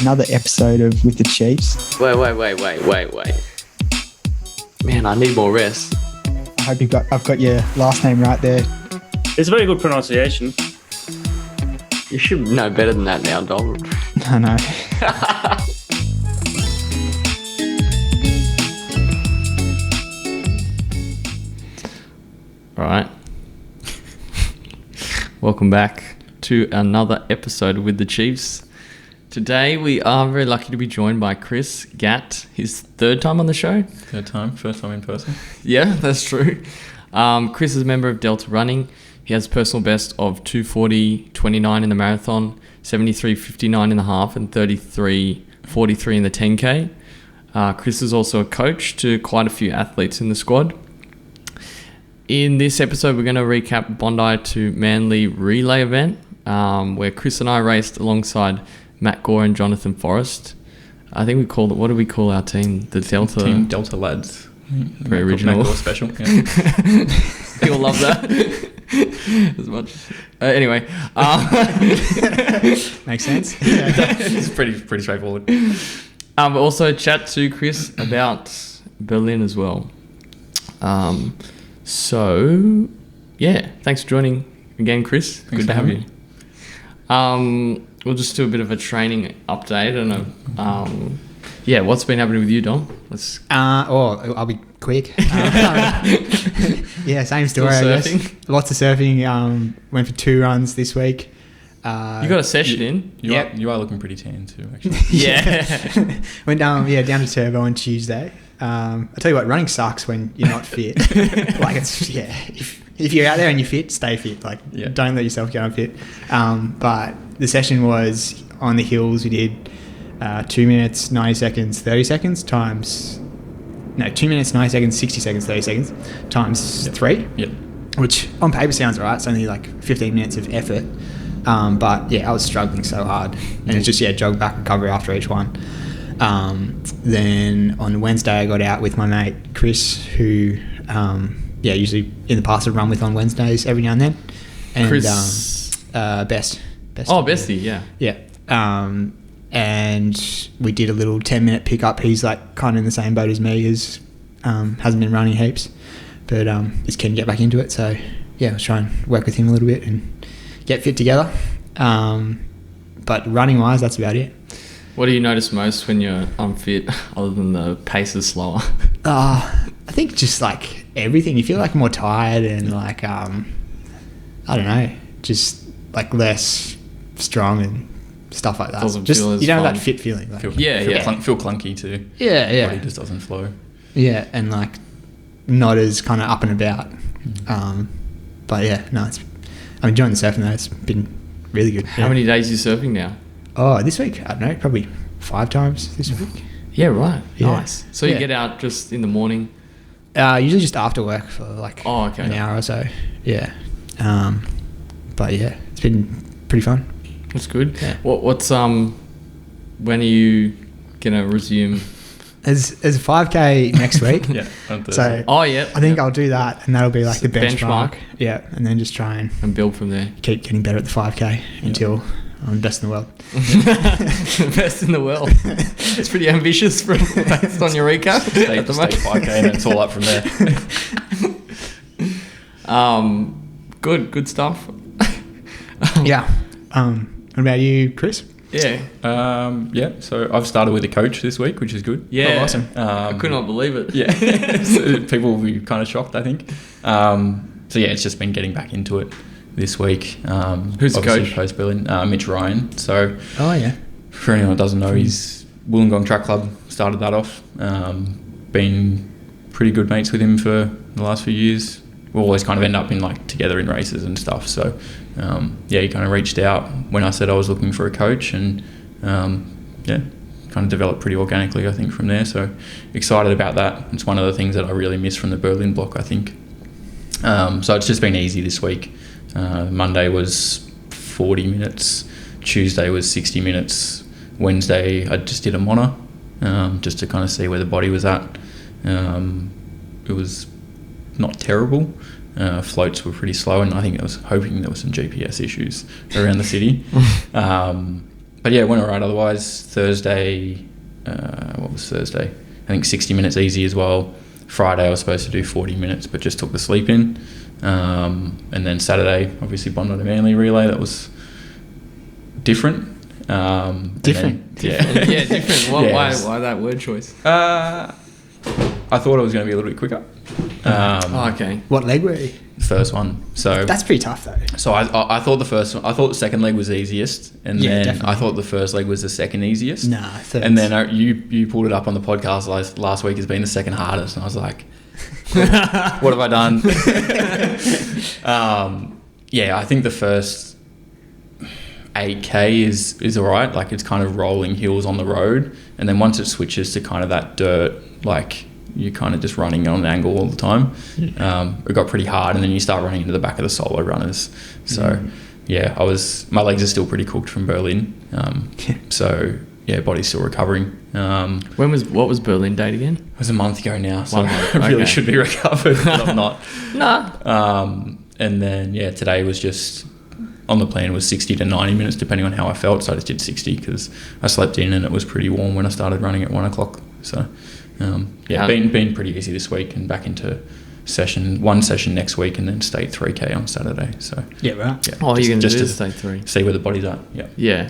another episode of With the Chiefs. Wait. Man, I need more rest. I hope I've got your last name right there. It's a very good pronunciation. You should know better than that now, Donald. I know. All right. Welcome back to another episode with the Chiefs. Today we are very lucky to be joined by Chris Gatt. His third time on the show. Third time, first time in person. Yeah, that's true. Chris is a member of Delta Running. He has personal best of 2:40.29 in the marathon, 73.59 in the half, and 33.43 in the 10K. Chris is also a coach to quite a few athletes in the squad. In this episode, we're going to recap Bondi to Manly relay event, where Chris and I raced alongside Matt Gore and Jonathan Forrest. I think we called it, what do we call our team? The Delta... Team Delta Lads. Very original. Matt Gore special. Yeah. People love that. As much. Anyway. Makes sense. It's pretty straightforward. But also chat to Chris about Berlin as well. So, yeah, thanks for joining again, Chris. Good to have you. We'll just do a bit of a training update and what's been happening with you, Dom? I'll be quick. Yeah, same story. I guess. Lots of surfing. Went for 2 runs this week. You got a session in. You are looking pretty tan too, actually. Yeah. Went down to Turbo on Tuesday. I tell you what, running sucks when you're not fit. If you're out there and you're fit, stay fit. Don't let yourself get unfit. But the session was on the hills. We did 2 minutes, 90 seconds, 30 seconds 2 minutes, 90 seconds, 60 seconds, 30 seconds times 3. Yep. Which on paper sounds right. It's only like 15 minutes of effort. But yeah, I was struggling so hard. And it's just, jog back recovery after each one. Then on Wednesday, I got out with my mate, Chris, who, usually in the past I've run with on Wednesdays every now and then. And, Chris? Best. Oh, Bestie, yeah. Yeah. And we did a little 10-minute pickup. He's like kind of in the same boat as me, hasn't been running heaps, but is keen to get back into it. So yeah, let's try and work with him a little bit and get fit together. But running wise, that's about it. What do you notice most when you're unfit, other than the pace is slower? I think just like everything. You feel like more tired and like I don't know, just like less strong and stuff like that. Just you don't have that fit feeling. Like, feel clunky too. Yeah. Body just doesn't flow. Yeah, and like not as kind of up and about. But yeah, no, I'm enjoying the surfing though. It's been really good. How many days are you surfing now? Oh, this week, I don't know, probably 5 times this week. Yeah, right. Yeah. Nice. So you get out just in the morning? Usually just after work for like an hour or so. Yeah. But yeah, it's been pretty fun. That's good. Yeah. What's when are you gonna resume? There's a 5K next week. Yeah. So I think I'll do that, and that'll be like the benchmark. Yeah, and then just try and build from there. Keep getting better at the 5K until I'm best in the world. Best in the world. It's pretty ambitious based on your recap. Stay 5K and then it's all up from there. Good stuff. Yeah. What about you, Chris? Yeah. So I've started with a coach this week, which is good. Yeah. Oh, awesome. I could not believe it. Yeah. So people will be kind of shocked, I think. It's just been getting back into it this week. Who's the coach? Post Berlin, Mitch Ryan. So, for anyone that doesn't know, he's Wollongong Track Club started that off. Been pretty good mates with him for the last few years. We always kind of end up in together in races and stuff. So, he kind of reached out when I said I was looking for a coach, and kind of developed pretty organically, I think, from there. So excited about that. It's one of the things that I really miss from the Berlin block, I think. So it's just been easy this week. Monday was 40 minutes, Tuesday was 60 minutes, Wednesday I just did a mono, just to kind of see where the body was at. It was not terrible. Floats were pretty slow, and I think I was hoping there were some GPS issues around the city. But yeah, it went all right. Otherwise, Thursday, what was Thursday? I think 60 minutes easy as well. Friday, I was supposed to do 40 minutes, but just took the sleep in. And then Saturday, obviously, Bondi to Manly relay. That was different. Different. Different. Why that word choice? I thought it was going to be a little bit quicker. Okay. What leg were you? First one. So that's pretty tough though. So I thought the first one. I thought the second leg was the easiest, and then definitely. I thought the first leg was the second easiest. Nah, third. And then you pulled it up on the podcast last week as being the second hardest, and I was like, what have I done? I think the first 8K is all right. Like, it's kind of rolling hills on the road, and then once it switches to kind of that dirt, like, you're kind of just running on an angle all the time. It got pretty hard, and then you start running into the back of the solo runners. So my legs are still pretty cooked from Berlin. So yeah, body's still recovering. What was Berlin date again? It was a month ago now, so 1 month. I really Okay. should be recovered, but I'm not. Nah. And then today was just on the plan was 60 to 90 minutes depending on how I felt. So I just did 60 because I slept in and it was pretty warm when I started running at 1 o'clock. So been pretty easy this week and back into one session next week and then state 3K on Saturday. So right. You're going to do state 3. See where the body's at. Yeah.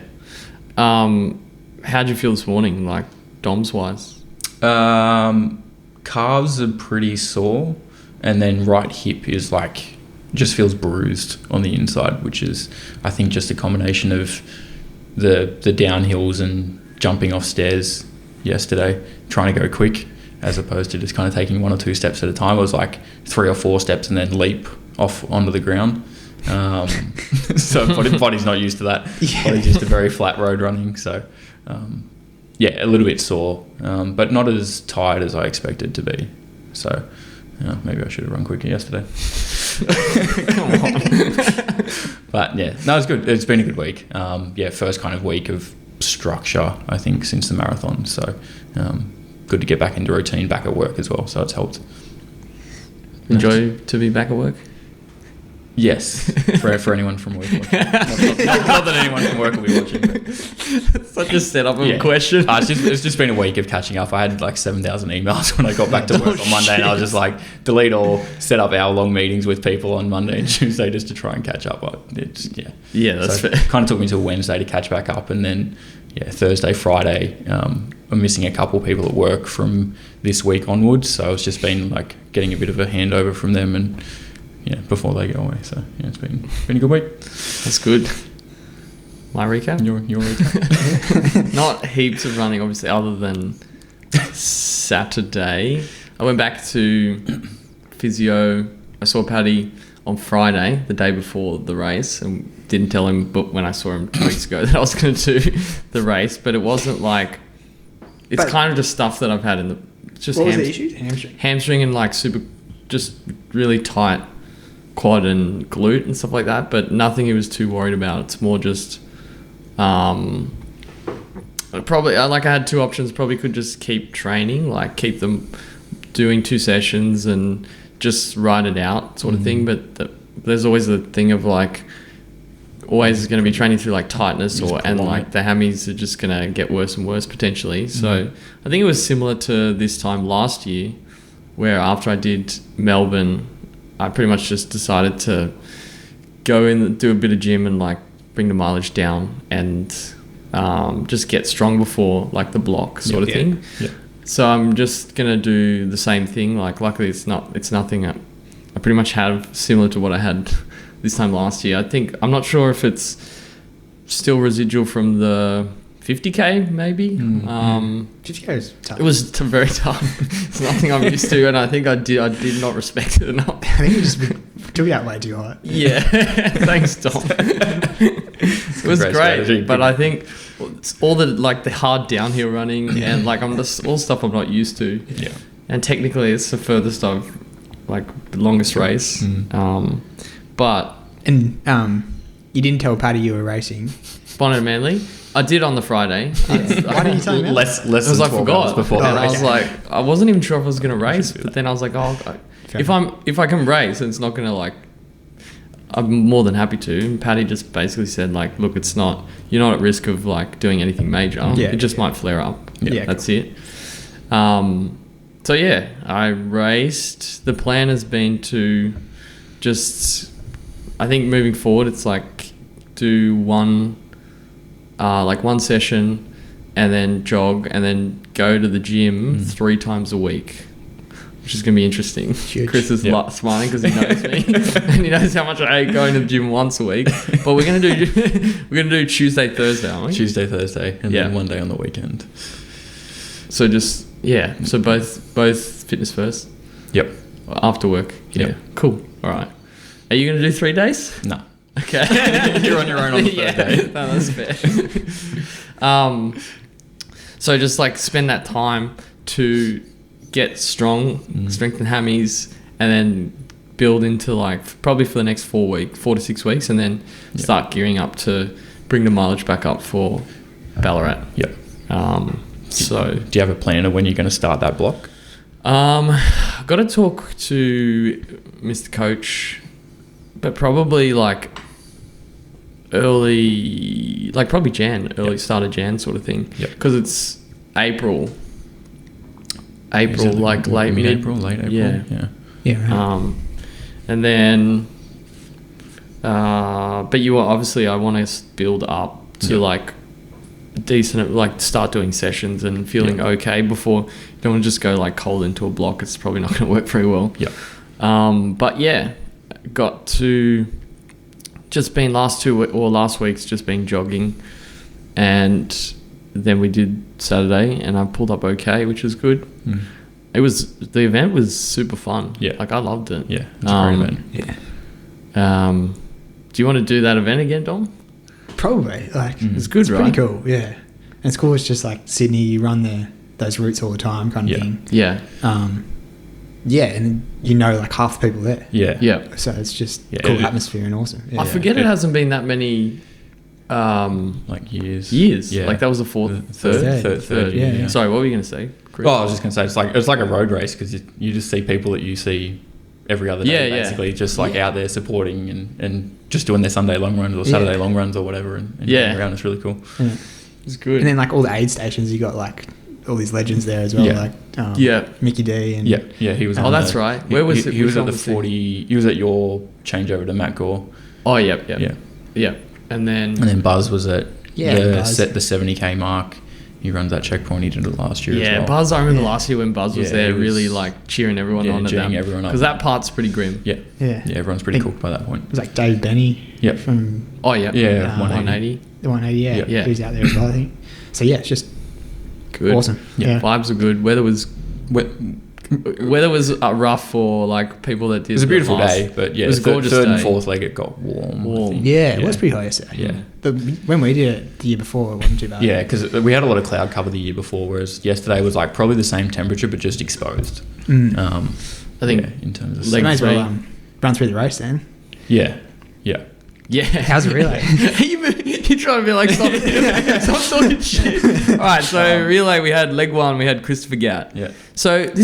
How'd you feel this morning, like DOMS wise? Calves are pretty sore, and then right hip is like just feels bruised on the inside, which is I think just a combination of the downhills and jumping off stairs yesterday, trying to go quick as opposed to just kind of taking 1 or 2 steps at a time. It was like 3 or 4 steps and then leap off onto the ground. So body's not used to that. Body's used to very flat road running. So a little bit sore, but not as tired as I expected to be. So maybe I should have run quicker yesterday. Come on. But no, it's good. It's been a good week. First kind of week of structure, I think, since the marathon. So good to get back into routine, back at work as well. So it's helped. Enjoy to be back at work? Yes, for anyone from work. Not that anyone from work will be watching. But. Such a setup of a question. It's just been a week of catching up. I had like 7,000 emails when I got back to work on Monday, and I was just like, delete all, set up hour-long meetings with people on Monday and Tuesday just to try and catch up. That's fair. It kind of took me till Wednesday to catch back up, and then Thursday, Friday, I'm missing a couple people at work from this week onwards, so it's just been like getting a bit of a handover from them and before they go away. So it's been a good week. That's good. My recap? Your recap? Not heaps of running, obviously, other than Saturday. I went back to physio. I saw Paddy on Friday, the day before the race, and didn't tell him, but when I saw him 2 weeks ago, that I was going to do the race. But it wasn't like, it's kind of just stuff that I've had in the, just what was the issue? hamstring and like just really tight quad and glute and stuff like that, but nothing he was too worried about. It's more just probably I had 2 options. Probably could just keep training, like keep them doing 2 sessions and just ride it out sort of thing. But there's always the thing of like always going to be training through like tightness and like the hammies are just going to get worse and worse potentially. So I think it was similar to this time last year, where after I did Melbourne, I pretty much just decided to go in and do a bit of gym and like bring the mileage down and just get strong before like the block sort of thing. Yeah. So I'm just gonna do the same thing. Like luckily it's nothing. I pretty much have similar to what I had this time last year. I'm not sure if it's still residual from the 50K maybe. 50K is tough. It was very tough. It's nothing I'm used to, and I think I did not respect it enough. I think you just took it out way too hard. Yeah, thanks, Tom. It was great, but I think it's all the hard downhill running and like I'm just all stuff I'm not used to. Yeah, and technically it's the furthest I've the longest race. But you didn't tell Paddy you were racing. Bondi and Manly. I did on the Friday. Why didn't you tell me? Less than 12 I forgot. hours before. And I was like, I wasn't even sure if I was going to race, but then I was like, if I can race, it's not going to I'm more than happy to. And Paddy just basically said, like, look, you're not at risk of, like, doing anything major. Yeah, it just might flare up. Yeah, that's it. So, yeah, I raced. The plan has been to just, I think moving forward, it's like do one session and then jog and then go to the gym 3 times a week, which is going to be interesting. Huge. Chris is smiling because he knows me and he knows how much I hate going to the gym once a week. But we're going to do Tuesday, Thursday, aren't we? Tuesday, Thursday, and then one day on the weekend. So just so both fitness first. Yep. After work. Yep. Yeah. Cool. All right. Are you going to do 3 days? No. Okay. You're on your own on the third day. No, that's fair. So just like spend that time to get strong, strengthen hammies, and then build into like probably for the next 4 to 6 weeks, and then start gearing up to bring the mileage back up for Ballarat. Yep. So do you have a plan of when you're going to start that block? I've got to talk to Mr. Coach, but probably like early, like probably start of Jan sort of thing. Yep. Because it's April, like late mid-April, late April. Yeah. Yeah. Right. And then, but you are obviously, I want to build up to like decent, like start doing sessions and feeling okay before. You don't want to just go like cold into a block. It's probably not going to work very well. Yeah. But yeah, got to just been last week's just been jogging, and then we did Saturday and I pulled up okay, which was good. The event was super fun. Yeah. Like I loved it. Yeah. It's a great event. Yeah. Do you want to do that event again, Dom? Probably. Like It's good, it's right? pretty cool. Yeah. And it's cool. It's just like Sydney. You run those routes all the time, kind of thing. Yeah. Yeah, and you know like half the people there. Yeah. Yeah. So it's just cool atmosphere and awesome. Yeah. I forget it hasn't been that many like years. Yeah. Like that was the third. Yeah. Sorry, what were you going to say, Chris? Oh, I was just going to say it's like a road race because you just see people that you see every other day, basically, just like out there supporting and just doing their Sunday long runs or Saturday long runs or whatever, and going around. It's really cool. Yeah. It's good. And then like all the aid stations, you got like all these legends there as well, like Mickey D and he was. Oh, that's right. Where was he was at the 40. He was at your changeover to Matt Gore. Oh, yeah. And then Buzz was at the 70k mark. He runs that checkpoint. He did it last year. Yeah, as well. Buzz. I remember last year when Buzz was there, really like cheering everyone on. Cheering everyone up because that part's pretty grim. Yeah. Everyone's pretty cooked by that point. It was like Dave Benny. Yep. From 180. The 180. Yeah. He was out there as well, I think. So yeah, it's just good. Awesome. Yeah. Vibes were good. Weather was rough for like people that did. It was a beautiful day, but it was gorgeous. Third and fourth leg, it got warm. Yeah, it was pretty hot yesterday. Yeah, when we did it the year before, it wasn't too bad. Yeah, because we had a lot of cloud cover the year before, whereas yesterday was like probably the same temperature but just exposed. I think in terms of you may as well run through the race then. Yeah. How's it relay? You're trying to be like, stop talking shit. All right, so relay, we had leg one, we had Christopher Gatt. Yeah. So that's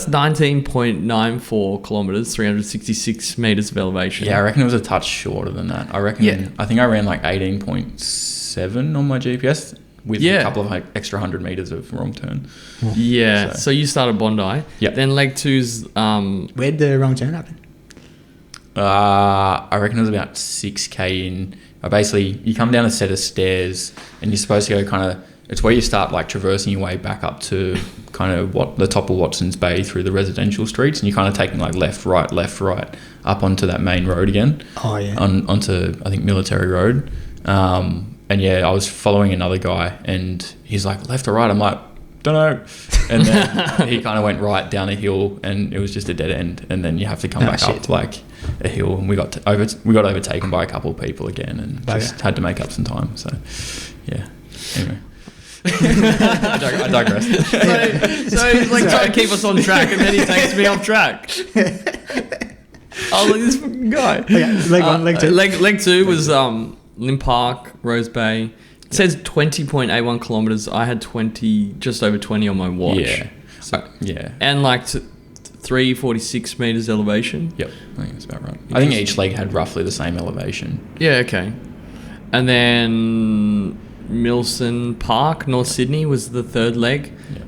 19.94 kilometers, 366 meters of elevation. Yeah, I reckon it was a touch shorter than that. I think I ran like 18.7 on my GPS with a couple of like extra 100 meters of wrong turn. Yeah. So you started Bondi. Yeah. Then leg two's where'd the wrong turn happen? I reckon it was about 6k in. Basically, you come down a set of stairs and you're supposed to go kind of. It's where you start like traversing your way back up to kind of the top of Watson's Bay through the residential streets, and you're kind of taking like left, right up onto that main road again. Oh yeah. Onto I think Military Road, and I was following another guy and he's like left or right. I'm like, don't know. And then he kind of went right down a hill and it was just a dead end, and then you have to come back up like a hill, and we got overtaken by a couple of people again and just had to make up some time. So anyway. I digress. So he's like trying to keep us on track, and then he takes me off track. I was like, this fucking guy. Okay, leg two. Leg two was Lynn Park, Rose Bay. It says 20.81 kilometers. I had just over 20 on my watch. Yeah. And like 346 meters elevation. Yep, I think that's about right. I think each leg had roughly the same elevation. Yeah, okay. And then Milson Park, North Sydney, was the third leg. Yep.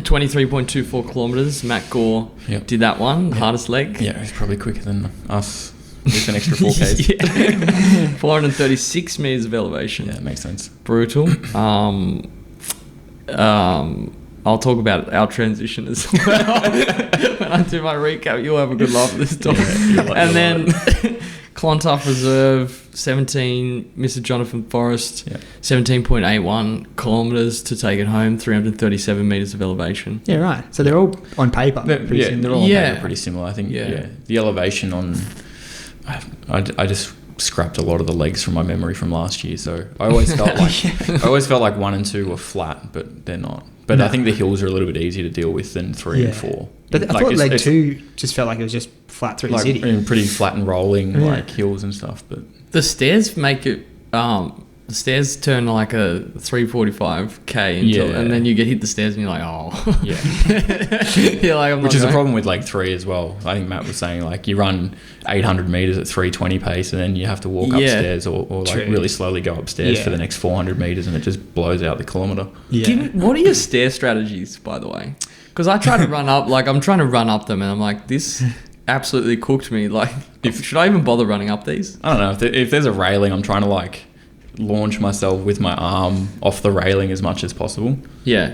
23.24 kilometers. Matt Gore did that one, hardest leg. Yeah, he's probably quicker than us with an extra 4Ks. Yeah. 436 meters of elevation. Yeah, makes sense. Brutal. I'll talk about our transition as well. When I do my recap, you'll have a good laugh at this time. And then Clontarf Reserve, 17, Mr. Jonathan Forrest, 17.81 kilometres to take it home, 337 metres of elevation. Yeah, right. So they're all on paper. They're all on paper pretty similar. I think, the elevation on... I just scrapped a lot of the legs from my memory from last year, so I always felt like 1 and 2 were flat, but they're not. But I think the hills are a little bit easier to deal with than 3 and 4. But I thought leg 2 just felt like it was just flat through the city. And pretty flat and rolling, like hills and stuff. But the stairs make it... the stairs turn like a 345k into, and then you get hit the stairs and you're like, oh. Yeah. You're like, which is a problem with leg 3 as well. I think Matt was saying, like, you run 800 metres at 320 pace and then you have to walk upstairs or like really slowly go upstairs for the next 400 metres and it just blows out the kilometre. Yeah. What are your stair strategies, by the way? Because I try to run up, like, I'm trying to run up them and I'm like, this absolutely cooked me. Like, should I even bother running up these? I don't know. If there's a railing, I'm trying to, like, launch myself with my arm off the railing as much as possible. Yeah.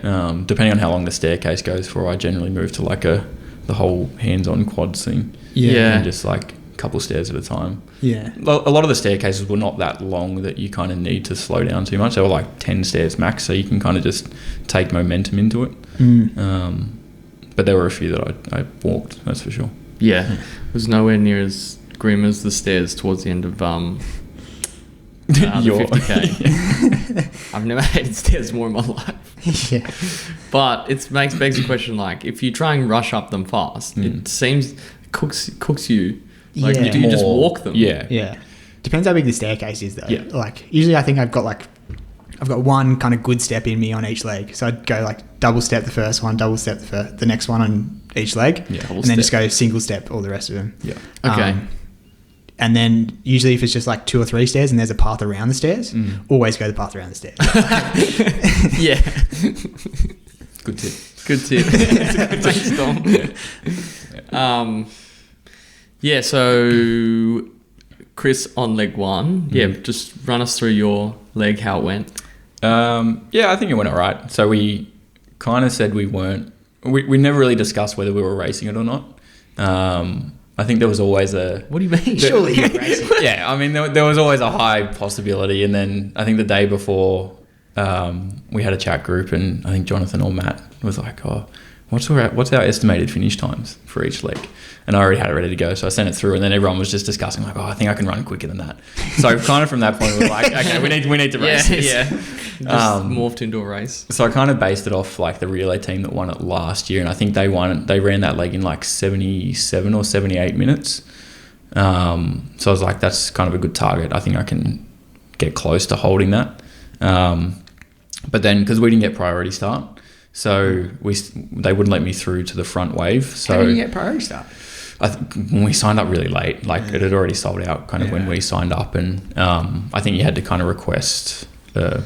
Depending on how long the staircase goes for, I generally move to like the whole hands-on quads thing. Yeah. And just like a couple stairs at a time. Yeah. A lot of the staircases were not that long that you kind of need to slow down too much. They were like 10 stairs max, so you can kind of just take momentum into it. But there were a few that I walked, that's for sure. Yeah. It was nowhere near as grim as the stairs towards the end of... the 50k. I've never hated stairs more in my life. Yeah. But it begs the question, like, if you try and rush up them fast, it seems cooks you. Like, do you just walk them? Yeah. Yeah. Depends how big the staircase is, though. Yeah. Like, usually I think I've got one kind of good step in me on each leg. So I'd go like double step the first one, double step the next one on each leg. Yeah. And then just go single step all the rest of them. Yeah. Okay. And then usually if it's just like 2 or 3 stairs and there's a path around the stairs, always go the path around the stairs. Yeah. Good tip. Good tip. Thanks, Dom. Yeah, so Chris on leg 1. Yeah, just run us through your leg, how it went. I think it went all right. So we kind of said we weren't... We never really discussed whether we were racing it or not. I think there was always a... What do you mean? Surely you're racing. Yeah, I mean, there was always a high possibility. And then I think the day before, we had a chat group and I think Jonathan or Matt was like, oh, what's our estimated finish times for each leg? And I already had it ready to go. So I sent it through and then everyone was just discussing like, oh, I think I can run quicker than that. So kind of from that point, we were like, okay, we need to race this. Yeah. Just morphed into a race. So I kind of based it off like the relay team that won it last year. And I think they ran that leg in like 77 or 78 minutes. So I was like, that's kind of a good target. I think I can get close to holding that. But then because we didn't get priority start, so they wouldn't let me through to the front wave. So how did you get priority start? When we signed up really late, like it had already sold out kind of when we signed up, and I think you had to kind of request the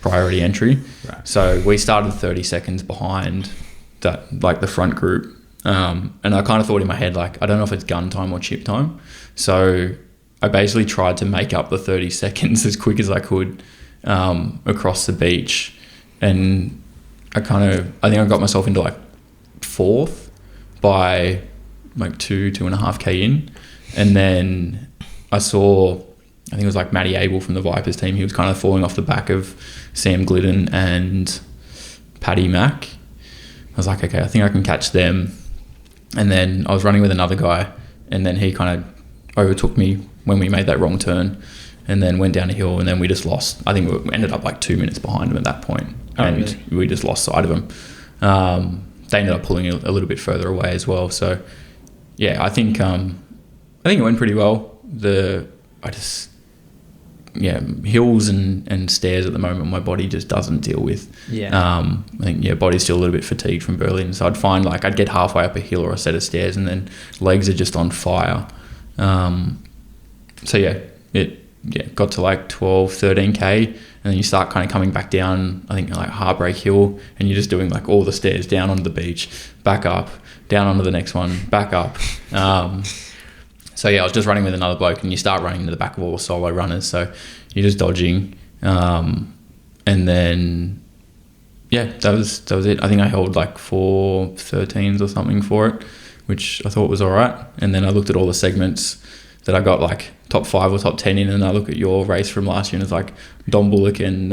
priority entry. Right. So we started 30 seconds behind that, like the front group, and I kind of thought in my head like, I don't know if it's gun time or chip time. So I basically tried to make up the 30 seconds as quick as I could across the beach, and I think I got myself into like 4th by like 2.5k in, and then I think it was like Matty Abel from the Vipers team. He was kind of falling off the back of Sam Glidden and Paddy Mack. I was like, okay, I think I can catch them. And then I was running with another guy, and then he kind of overtook me when we made that wrong turn, and then went down a hill, and then we just lost. I think we ended up like 2 minutes behind him at that point, and we just lost sight of him. They ended up pulling a little bit further away as well. So yeah, I think it went pretty well. hills and stairs at the moment my body just doesn't deal with. I think body's still a little bit fatigued from Berlin, so I'd find like I'd get halfway up a hill or a set of stairs and then legs are just on fire. It got to like 12-13k, and then you start kind of coming back down, I think like Heartbreak Hill, and you're just doing like all the stairs down onto the beach, back up, down onto the next one, back up. I was just running with another bloke, and you start running to the back of all the solo runners, so you're just dodging. And then, that was it. I think I held like 4:13s or something for it, which I thought was all right. And then I looked at all the segments that I got like top 5 or top 10 in, and I look at your race from last year and it's like Don Bullock and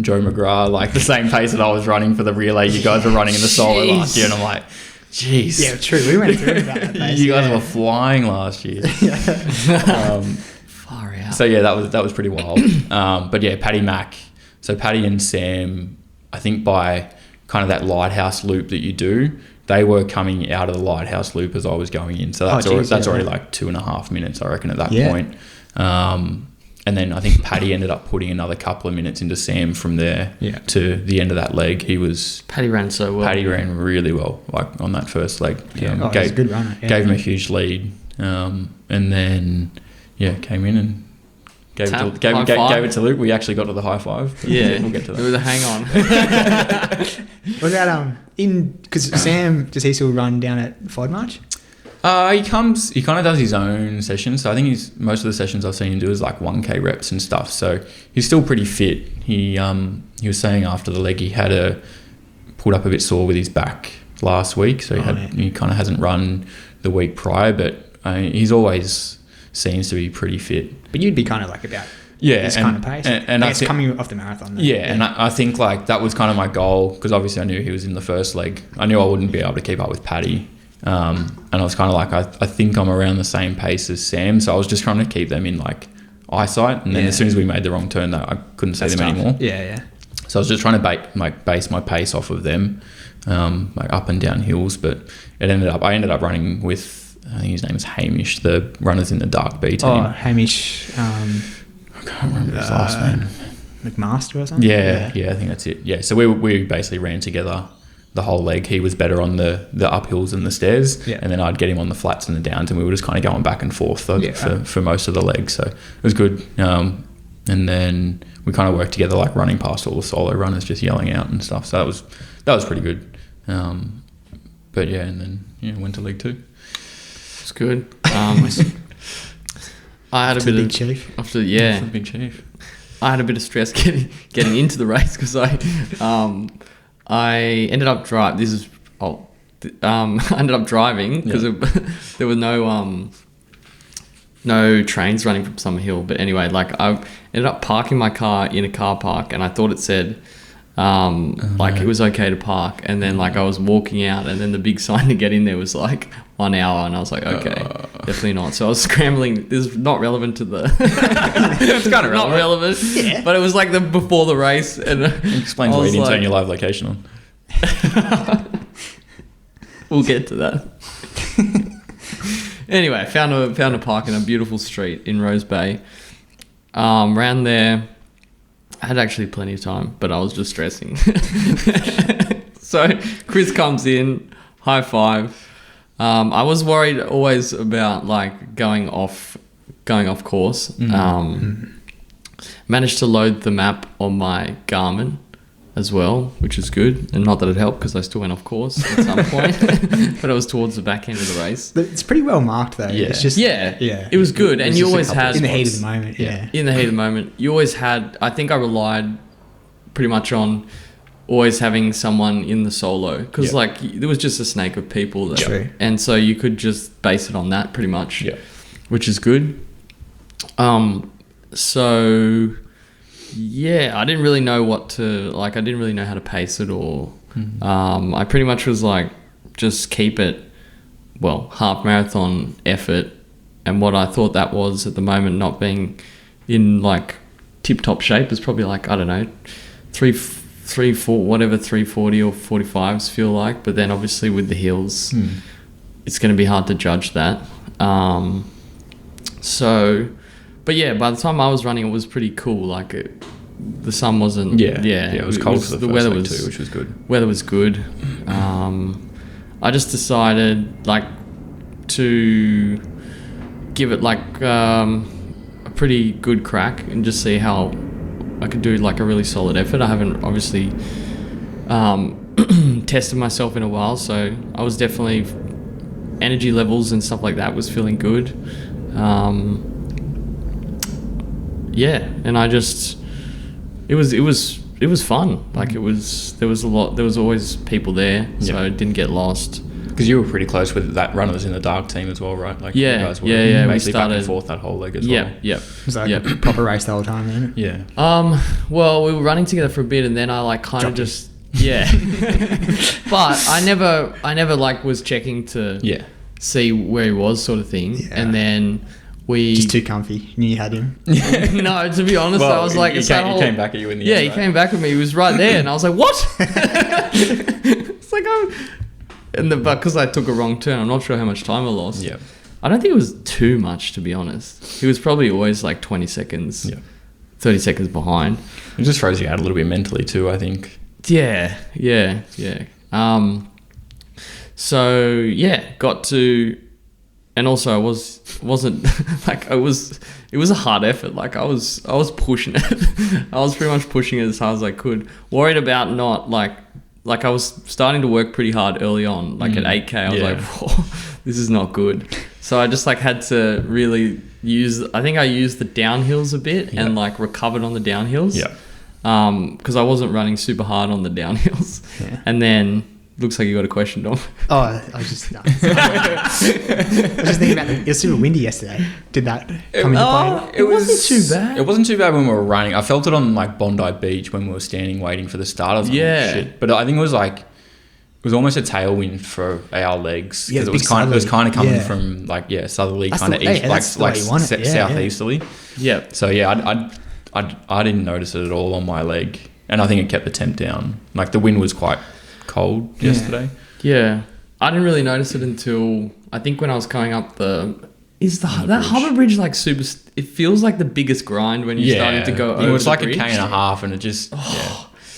Joe McGrath, like the same pace that I was running for the relay you guys were running in the solo last year, and I'm like, jeez. Yeah, true. We went through that pace. You guys were flying last year. Far out. So that was pretty wild. Paddy Mac. So Paddy and Sam, I think by kind of that lighthouse loop that you do, they were coming out of the lighthouse loop as I was going in. So that's already like 2.5 minutes, I reckon, at that point. And then I think Paddy ended up putting another couple of minutes into Sam from there to the end of that leg. Paddy ran so well. Paddy ran really well, like on that first leg. He's a good runner. Gave him a huge lead. And then, came in and gave it to Luke. We actually got to the high five. We'll get to that. It was a hang on. Was that because Sam, does he still run down at Fodmarch? He kind of does his own sessions. So I think most of the sessions I've seen him do is like 1K reps and stuff. So he's still pretty fit. He was saying after the leg he had pulled up a bit sore with his back last week. So he kind of hasn't run the week prior, but he's always seems to be pretty fit. But you'd be kind of like about this kind of pace. And I guess coming off the marathon. Though. And I think like that was kind of my goal, because obviously I knew he was in the first leg. I knew I wouldn't be able to keep up with Paddy. And I was kind of like, I think I'm around the same pace as Sam. So I was just trying to keep them in like eyesight. And then as soon as we made the wrong turn, I couldn't see them anymore. Yeah. So I was just trying to base my pace off of them, like up and down hills. But I ended up running with, I think his name is Hamish, the runners in the Dark B team. Oh, Hamish. I can't remember his last name. McMaster or something? Yeah, I think that's it. Yeah, so we basically ran together the whole leg. He was better on the uphills and the stairs, and then I'd get him on the flats and the downs, and we were just kind of going back and forth for most of the leg. So it was good. And then we kind of worked together, like running past all the solo runners, just yelling out and stuff. So that was pretty good. And then went to League 2. It's good. I had a bit of chief. Big chief. I had a bit of stress getting into the race because I ended up driving. I ended up driving because there were no trains running from Summer Hill. But anyway, like I ended up parking my car in a car park, and I thought it said it was okay to park, and then like I was walking out, and then the big sign to get in there was like 1 hour, and I was like, okay, definitely not. So I was scrambling. This is not relevant to the it's kind of not relevant, but it was like before the race, and it explains why you didn't turn your live location on. We'll get to that. Anyway, found a park in a beautiful street in Rose Bay. Ran there. I had actually plenty of time, but I was just stressing. So Chris comes in, high five. I was worried always about like going off course. Managed to load the map on my Garmin as well, which is good, and not that it helped because I still went off course at some point, but it was towards the back end of the race. But it's pretty well marked though. Yeah. It's just it was good, and you always had in the heat of the moment. In the heat of the moment, you always had. I think I relied pretty much on always having someone in the solo because like there was just a snake of people there. True. And so you could just base it on that pretty much, which is good. So yeah, I didn't really know what to like. I didn't really know how to pace it, or I pretty much was like, just keep it, half marathon effort. And what I thought that was at the moment, not being in like tip top shape, is probably like, I don't know, 340 or 45s feel like. But then obviously with the hills, it's going to be hard to judge that. But But yeah, by the time I was running, it was pretty cool. Like the sun wasn't. Yeah, it was cold for the first weather leg too, which was good. Weather was good. I just decided like to give it like a pretty good crack and just see how I could do like a really solid effort. I haven't obviously tested myself in a while, so I was definitely energy levels and stuff like that was feeling good. And I just it was fun. Like there was always people there, so I didn't get lost. Because you were pretty close with that runners in the dark team as well, right? Like you guys were we basically started back and forth that whole leg as well. Yeah. It was like a proper race the whole time, isn't it? Yeah. Well, we were running together for a bit, and then I like kind of just but I never like was checking to see where he was, sort of thing. Yeah. And then we just too comfy. Knew you had him. No, to be honest, I was like, he came back at you in the end. Yeah, he came back at me. He was right there, and I was like, what? It's like because I took a wrong turn. I'm not sure how much time I lost. Yeah. I don't think it was too much, to be honest. He was probably always like 20 seconds, 30 seconds behind. It just throws you out a little bit mentally too, I think. Yeah. Got to, and also I wasn't like it was a hard effort. Like I was pushing it. I was pretty much pushing it as hard as I could. Worried about not like I was starting to work pretty hard early on. Like at 8K, I was like, whoa, this is not good. So I just like had to really I think I used the downhills a bit and like recovered on the downhills. Yeah. Because I wasn't running super hard on the downhills. Yeah. And then looks like you got a question, Dom. Oh, I was just I was just thinking about it was super windy yesterday. Did that come into play? It wasn't too bad. It wasn't too bad when we were running. I felt it on like Bondi Beach when we were standing waiting for the start. I was like, oh, shit. But I think it was almost a tailwind for our legs because it was kind of coming from like southerly kind of east, like southeasterly. Yeah. So I didn't notice it at all on my leg, and I think it kept the temp down. Like the wind was quite cold yesterday. Yeah, I didn't really notice it until I think when I was going up that Harbour Bridge like super. It feels like the biggest grind when you're starting to go over. It's like the a K and a half, and it just it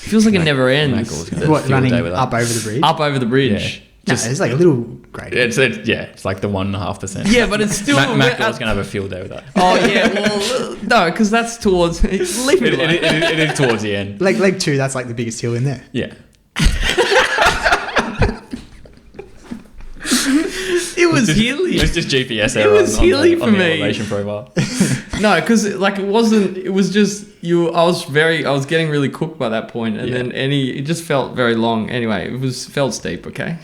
feels like it never ends. What, running up over the bridge? Up over the bridge. Yeah. It's like a little grade. It's like the 1.5%. Yeah, but it's still... Matt Gore's going to have a field day with that. Oh, yeah, well, no, because that's towards... Leave it it is towards the end. Leg 2, that's like the biggest hill in there. Yeah. It was hilly. It was just GPS error. It was hilly for me. Elevation profile. No, because like it wasn't. It was just you. I was getting really cooked by that point, and then it just felt very long. Anyway, felt steep. Okay.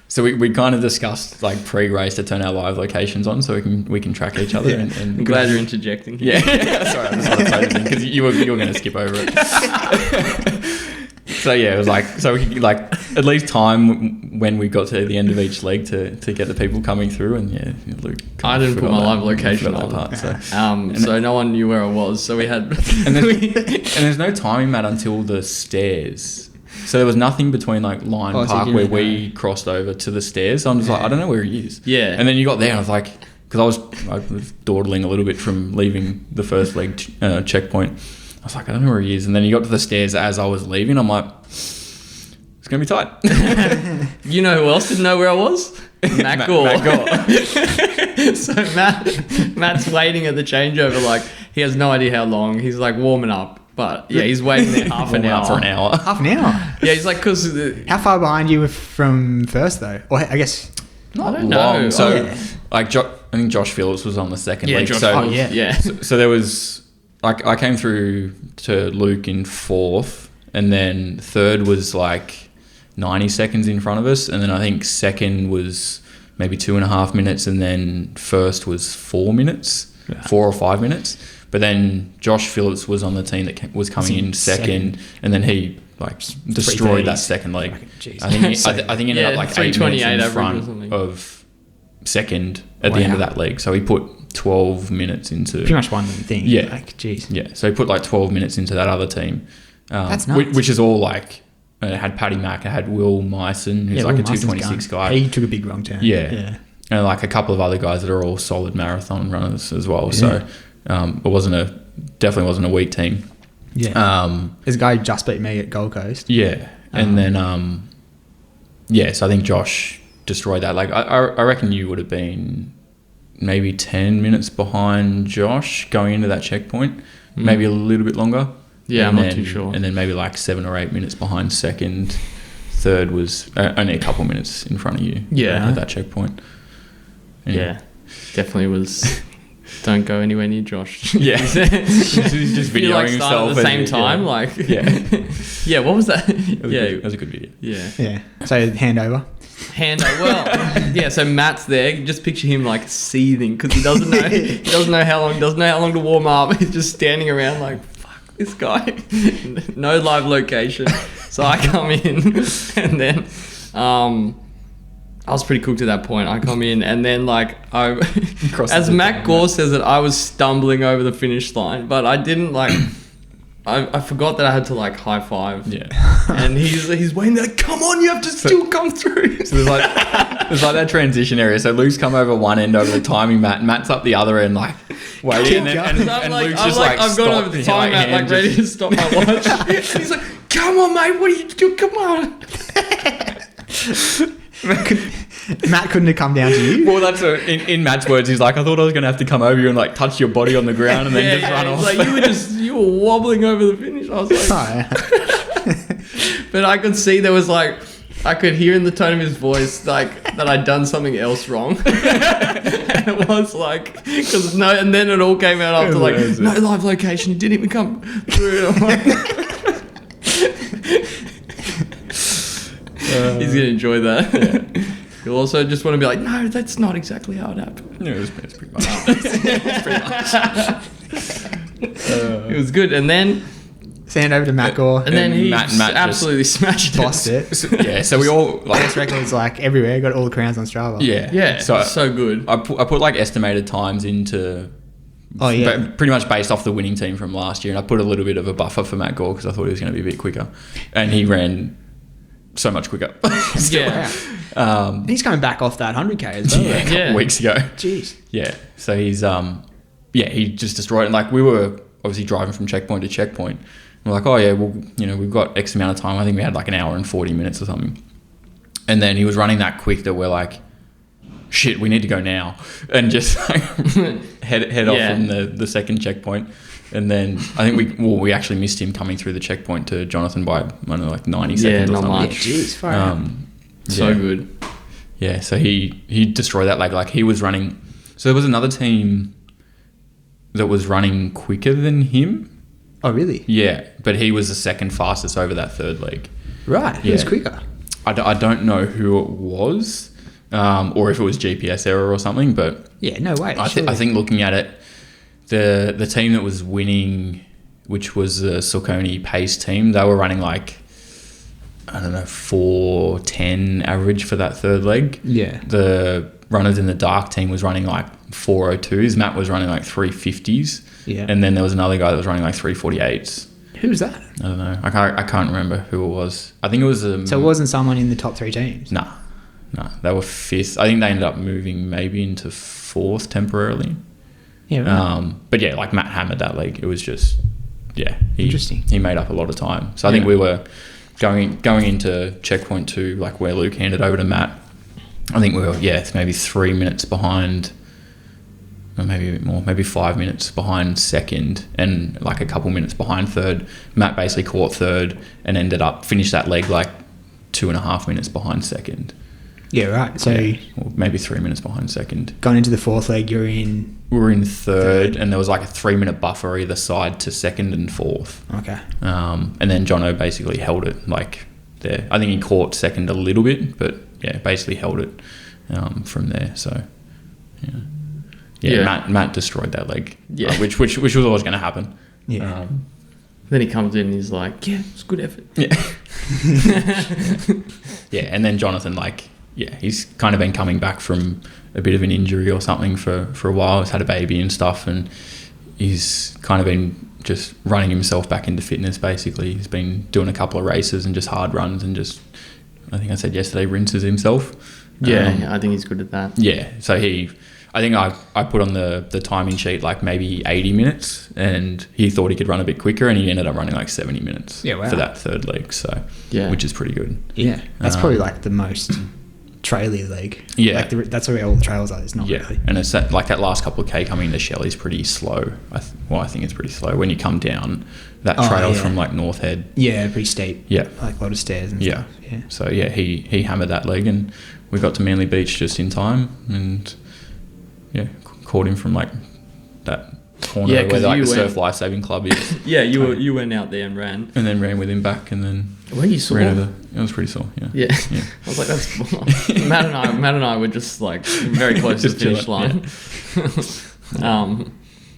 So we kind of discussed like pre-race to turn our live locations on so we can track each other. And I'm glad you're interjecting. Yeah. Sorry, I just want to throw this in because you were going to skip over it. So it was like we could like at least time when we got to the end of each leg to get the people coming through, and Luke. I didn't put my live location on part, so no one knew where I was. So we had and there's no timing, Matt, until the stairs. So there was nothing between like Lion Park where we crossed over to the stairs. So I'm just like, I don't know where he is. Yeah. And then you got there, and I was like, because I was dawdling a little bit from leaving the first leg checkpoint. I was like, I don't know where he is. And then he got to the stairs as I was leaving. I'm like, it's going to be tight. You know who else didn't know where I was? Matt Gore. Matt Gore. So Matt's waiting at the changeover. Like, he has no idea how long. He's like warming up. But yeah, he's waiting there half an hour. For an hour. Half an hour? Yeah, he's like, because... How far behind you were from first, though? Or I guess... I don't know. So, I think Josh Phillips was on the second leg. So there was... I came through to Luke in fourth, and then third was like 90 seconds in front of us, and then I think second was maybe 2.5 minutes, and then first was 4 minutes, 4 or 5 minutes. But then Josh Phillips was on the team that was coming in second, and then he like destroyed that second leg. I think he ended up like 8 minutes in front of second at the end of that leg. So he put 12 minutes into... Pretty much one thing. Yeah. Like, geez. Yeah. So he put like 12 minutes into that other team. That's nuts. Which is all like... It had Paddy Mack. It had Will Myson, who's like a 226 guy. He took a big wrong turn. Yeah. and like a couple of other guys that are all solid marathon runners as well. So it definitely wasn't a weak team. Yeah. There's a guy who just beat me at Gold Coast. Yeah. And then, so I think Josh destroyed that. Like, I reckon you would have been maybe 10 minutes behind Josh going into that checkpoint, maybe a little bit longer. Yeah, I'm not too sure. And then maybe like 7 or 8 minutes behind second. Third was only a couple minutes in front of you. Yeah. At that checkpoint. Yeah, definitely was. Don't go anywhere near Josh. Yeah. He's just videoing like himself at the same time. Like, yeah, what was that? It was a good video. Yeah. So hand over. So Matt's there. Just picture him like seething because he doesn't know how long to warm up. He's just standing around like, fuck this guy. No live location. So I come in and then I was pretty cooked at that point. I come in and then like as Matt Gore says it, I was stumbling over the finish line, but I didn't like. I forgot that I had to like high five. Yeah. And he's waiting there, like, come on, you have to still come through. So there's like that transition area. So Luke's come over one end over the timing mat, and Matt's up the other end, like waiting. And Luke's just like, I've gone over the timing mat, like ready to stop my watch. And he's like, come on, mate, what are you doing? Come on. Matt couldn't have come down to you. Well, that's in Matt's words. He's like, I thought I was going to have to come over you and like touch your body on the ground and then just run off. Like you were wobbling over the finish. I was like, but I could see there was like, I could hear in the tone of his voice like that I'd done something else wrong. And it was like, and then it all came out after like, no live location, you didn't even come through. And I'm like, he's gonna enjoy that. Yeah. You'll also just want to be like, no, that's not exactly how it happened. Yeah, it's pretty much. It was good, and then send over to Matt Gore, and then he Matt absolutely smashed it. Bossed it. So we all like best records like everywhere. Got all the crowns on Strava. Yeah. So good. I put like estimated times into. Oh yeah. Pretty much based off the winning team from last year, and I put a little bit of a buffer for Matt Gore because I thought he was going to be a bit quicker, and he ran so much quicker. Yeah. He's coming back off that 100k as well. A couple weeks ago. Jeez. Yeah. So he's he just destroyed it. And like we were obviously driving from checkpoint to checkpoint. We're like, oh yeah, well, we've got X amount of time. I think we had like an hour and 40 minutes or something. And then he was running that quick that we're like, shit, we need to go now, and just like head off from the second checkpoint. And then I think we actually missed him coming through the checkpoint to Jonathan by like 90 seconds or something. Much. Yeah, jeez, far out. So good. Yeah, so he destroyed that leg. Like he was running. So there was another team that was running quicker than him. Oh, really? Yeah, but he was the second fastest over that third leg. Right, he was quicker. I don't know who it was, or if it was GPS error or something. But yeah, no way. I think looking at it, the team that was winning, which was the Saucony pace team, they were running like, I don't know, 4:10 average for that third leg. Yeah. The runners in the dark team was running like 4:02s. Matt was running like 3:50s. Yeah. And then there was another guy that was running like 3:48s. Who was that? I don't know. I can't remember who it was. I think it was... so it wasn't someone in the top 3 teams? No. They were 5th. I think they ended up moving maybe into 4th temporarily. Yeah, right. But yeah, like Matt hammered that leg. It was just... Yeah. Interesting. He made up a lot of time. So I think we were... Going into checkpoint 2, like where Luke handed over to Matt, I think we were, maybe 3 minutes behind, or maybe a bit more, maybe 5 minutes behind second, and like a couple minutes behind third. Matt basically caught third and finished that leg like 2.5 minutes behind second. Yeah, right. So or maybe 3 minutes behind second. Going into the fourth leg, we were in third, and there was like a 3-minute buffer either side to second and fourth. Okay. And then Jono basically held it like there. I think he caught second a little bit, but basically held it from there. So Matt destroyed that leg. Yeah, which was always going to happen. Yeah. Then he comes in and he's like, yeah, it's a good effort. Yeah. And then Jonathan, he's kind of been coming back from a bit of an injury or something for a while. He's had a baby and stuff, and he's kind of been just running himself back into fitness, basically. He's been doing a couple of races and just hard runs and just, I think I said yesterday, rinses himself. Yeah, I think he's good at that. Yeah, so I think I put on the timing sheet like maybe 80 minutes, and he thought he could run a bit quicker, and he ended up running like 70 minutes for that third leg. So which is pretty good. Yeah, that's probably like the most traily leg. Yeah, like that's where all the trails are. It's not really. And it's that last couple of K coming into Shelley's pretty slow. I think it's pretty slow when you come down that trail from like North Head. Yeah, pretty steep. Yeah, like a lot of stairs and stuff. Yeah. So he hammered that leg, and we got to Manly Beach just in time, and caught him from like that corner where like the Surf Life Saving Club is. Yeah, you went out there and ran. And then ran with him back, and then when you saw ran over. It was pretty sore. Yeah. I was like, that's Matt and I were just like very close to the finish line.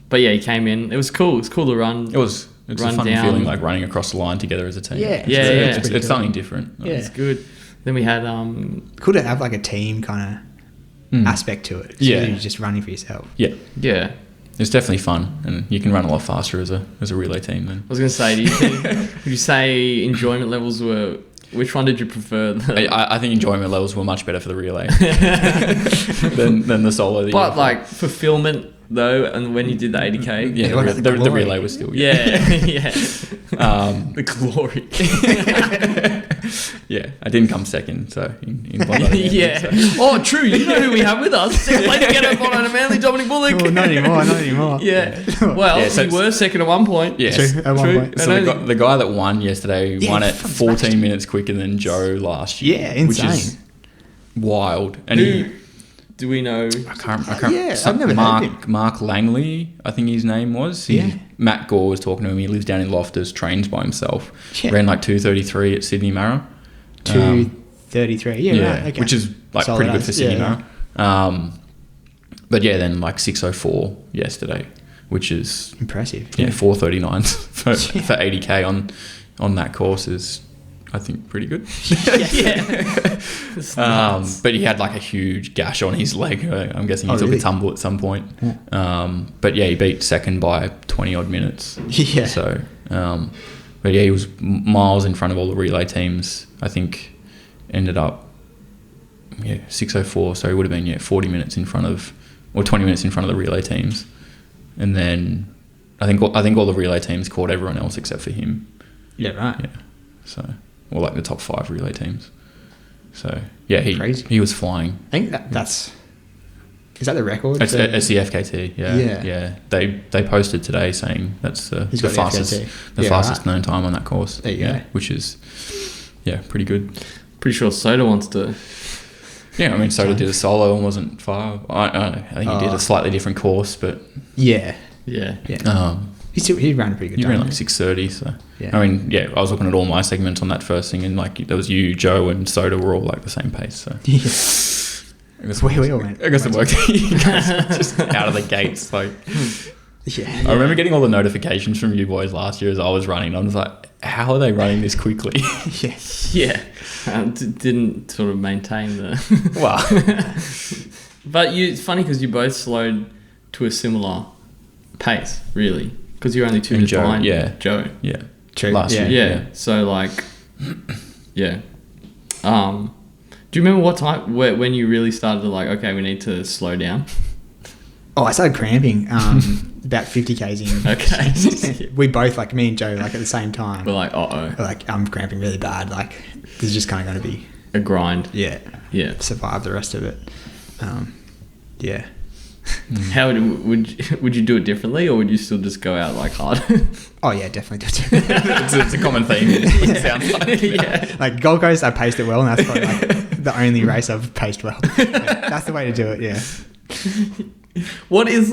But yeah, he came in. It was cool. It's cool to run. It's a fun feeling like running across the line together as a team. Yeah, it's something different. Yeah, it's good. Then we had cool to have like a team kind of aspect to it. So you're just running for yourself. Yeah. It's definitely fun, and you can run a lot faster as a relay team. Then I was going to say, would you say enjoyment levels were? Which one did you prefer? I think enjoyment levels were much better for the relay than the solo. But like fulfillment though, and when you did the 80K, the relay was still the glory. I didn't come second, so in Bondi, so. Oh, true. You know who we have with us? Second place to get up on a Manly Dominic Bullock. Oh, not anymore. Yeah. Well, so we were second at one point. Yes. True, at one point. So the guy that won yesterday won at 14 minutes quicker than Joe last year. Yeah, insane. Which is wild. And do we know? I can't. I've never heard him. Mark Langley, I think his name was. Matt Gore was talking to him. He lives down in Loftus, trains by himself. Yeah. Ran like 2:33 at Sydney Mara. 2:33. Right, okay. Which is like solid pretty good for Sydney Mara. But then like 6:04 yesterday, which is impressive. 4:39 for 80K on that course is, I think, pretty good. But he had like a huge gash on his leg. I'm guessing he took a tumble at some point. But he beat second by 20 odd minutes. Yeah. So, but he was miles in front of all the relay teams. I think ended up 6:04. So he would have been 40 minutes in front of, or 20 minutes in front of the relay teams. And then I think all the relay teams caught everyone else except for him. Yeah. Right. Yeah. So. Or like the top 5 relay teams. So he was flying. I think that's is that the record? It's the FKT. Yeah. They posted today saying that's the fastest known time on that course. There you go. Which is pretty good. Pretty sure Soda wants to. Yeah, I mean Soda did a solo and wasn't far. I think he did a slightly different course, but yeah. He ran a pretty good time. He ran like 6:30, so... Yeah. I mean, I was looking at all my segments on that first thing, and like there was you, Joe, and Soda were all like the same pace, so... I guess it worked. Just out of the gates, like... Yeah. I remember getting all the notifications from you boys last year as I was running. I was like, how are they running this quickly? Didn't sort of maintain the... Wow. But it's funny because you both slowed to a similar... pace, really, because you're only 2 minutes behind Joe. Yeah, true. Last year. Yeah. So like, do you remember what time when you really started to like, okay, we need to slow down? Oh, I started cramping about 50 k's in. Okay. We both, like me and Joe, like at the same time. We're like, like I'm cramping really bad. Like this is just kind of going to be a grind. Yeah. Survive the rest of it. How would you do it differently, or would you still just go out like hard? Oh yeah, definitely do it. It's a common theme. It sounds like. Like Gold Coast, I paced it well, and that's probably like the only race I've paced well. That's the way to do it. Yeah. What is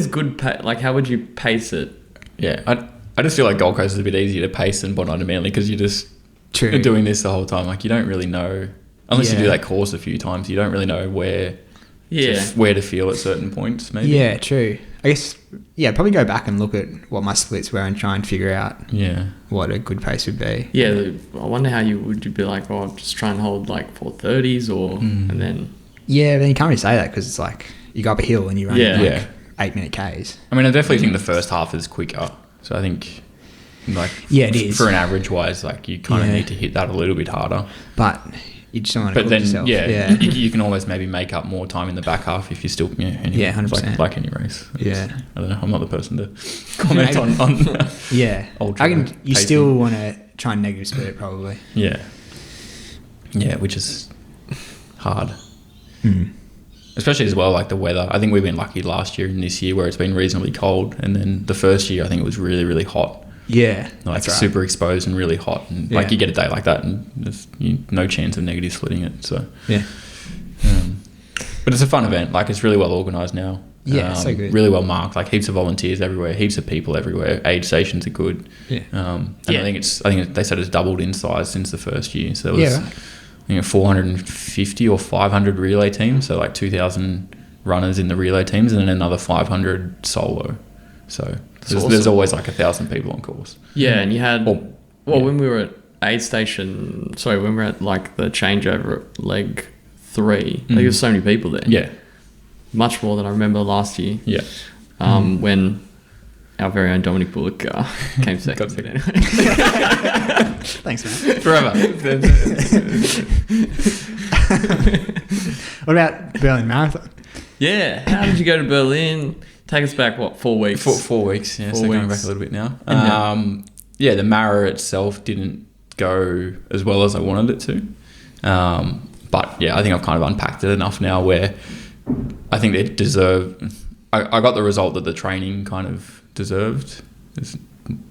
good? Like, how would you pace it? Yeah, I just feel like Gold Coast is a bit easier to pace than Bondi and Manly because you're just doing this the whole time. Like you don't really know unless you do that course a few times. You don't really know where to feel at certain points. Maybe. Yeah, true. I guess probably go back and look at what my splits were and try and figure out what a good pace would be. Yeah, I wonder how would you be like, just try and hold like 4:30s or and then. Yeah, but then you can't really say that because it's like you go up a hill and you run 8-minute Ks. I mean, I definitely think the first half is quicker. So I think it is. For an average wise, like you kind of need to hit that a little bit harder. But you just don't want to but cook then, yourself. yeah. You can almost maybe make up more time in the back half if you still, anyway, 100%. like any race. Yeah. I don't know. I'm not the person to comment on yeah. ultra You pacing. still want to try and negative split it probably. Yeah. Yeah, which is hard. Especially as well, like the weather. I think we've been lucky last year and this year where it's been reasonably cold. And then the first year, I think it was really, really hot. Yeah. Like that's right. super exposed and really hot. And like you get a day like that and there's no chance of negative splitting it. So, yeah. But it's a fun event. Like it's really well organised now. Yeah, so good. Really well marked. Like heaps of volunteers everywhere, heaps of people everywhere. Aid stations are good. Yeah. And I think they said it's doubled in size since the first year. So it was, right. 450 or 500 relay teams. So like 2,000 runners in the relay teams and then another 500 solo. So there's always like 1,000 people on course. Yeah, and you had when we were at aid station, when we were at like the changeover at leg 3, there was so many people there. Yeah. Much more than I remember last year. Yeah. When our very own Dominic Bullock came second. But anyway. Thanks, man. Forever. What about Berlin Marathon? Yeah. How did you go to Berlin? Take us back, 4 weeks? 4 weeks, yeah. 4 so weeks. going back a little bit now. The Mara itself didn't go as well as I wanted it to. But yeah, I think I've kind of unpacked it enough now where I think they deserve... I got the result that the training kind of deserved. It's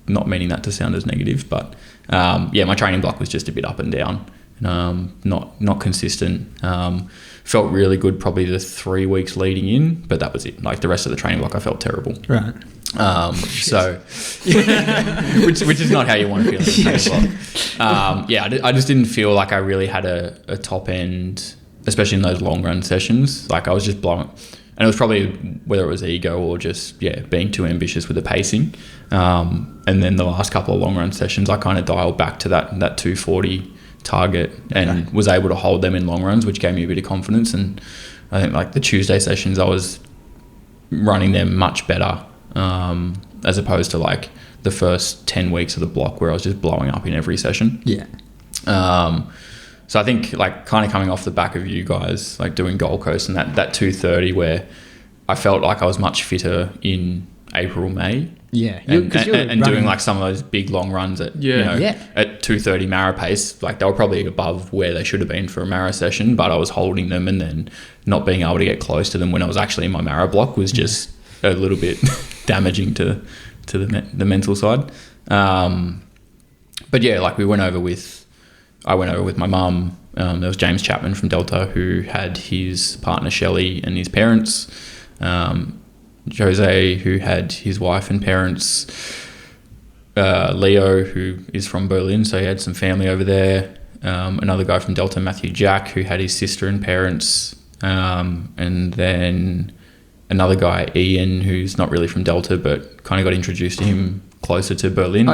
not meaning that to sound as negative, but my training block was just a bit up and down. Not consistent. Felt really good probably the 3 weeks leading in, but that was it. Like the rest of the training block, I felt terrible. Right. Which is not how you want to feel in the training block. I just didn't feel like I really had a top end, especially in those long run sessions. Like I was just blowing. And it was probably whether it was ego or just, being too ambitious with the pacing. And then the last couple of long run sessions, I kind of dialed back to that 240 target and was able to hold them in long runs, which gave me a bit of confidence. And I think like the Tuesday sessions, I was running them much better as opposed to like the first 10 weeks of the block where I was just blowing up in every session. Yeah. So I think like kind of coming off the back of you guys, like doing Gold Coast and that 230 where I felt like I was much fitter in April, May. Yeah. And doing like some of those big long runs at, at 230 Mara pace, like they were probably above where they should have been for a Mara session, but I was holding them and then not being able to get close to them when I was actually in my Mara block was just a little bit damaging to the mental side. But yeah, like I went over with my mum. There was James Chapman from Delta who had his partner Shelley and his parents. Jose who had his wife and parents. Leo who is from Berlin, so he had some family over there. Another guy from Delta, Matthew Jack, who had his sister and parents. And then another guy, Ian, who's not really from Delta but kind of got introduced to him closer to Berlin.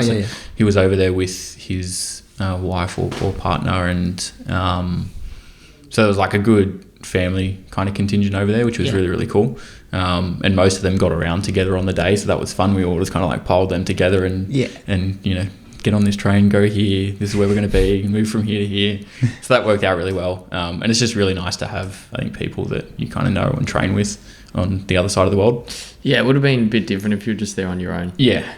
He was over there with his wife or partner, and so there was like a good family kind of contingent over there, which was really, really cool. And most of them got around together on the day, so that was fun. We all just kind of like piled them together and get on this train, go here, this is where we're going to be, move from here to here. So that worked out really well. And it's just really nice to have, I think, people that you kind of know and train with on the other side of the world. Yeah, it would have been a bit different if you were just there on your own. Yeah.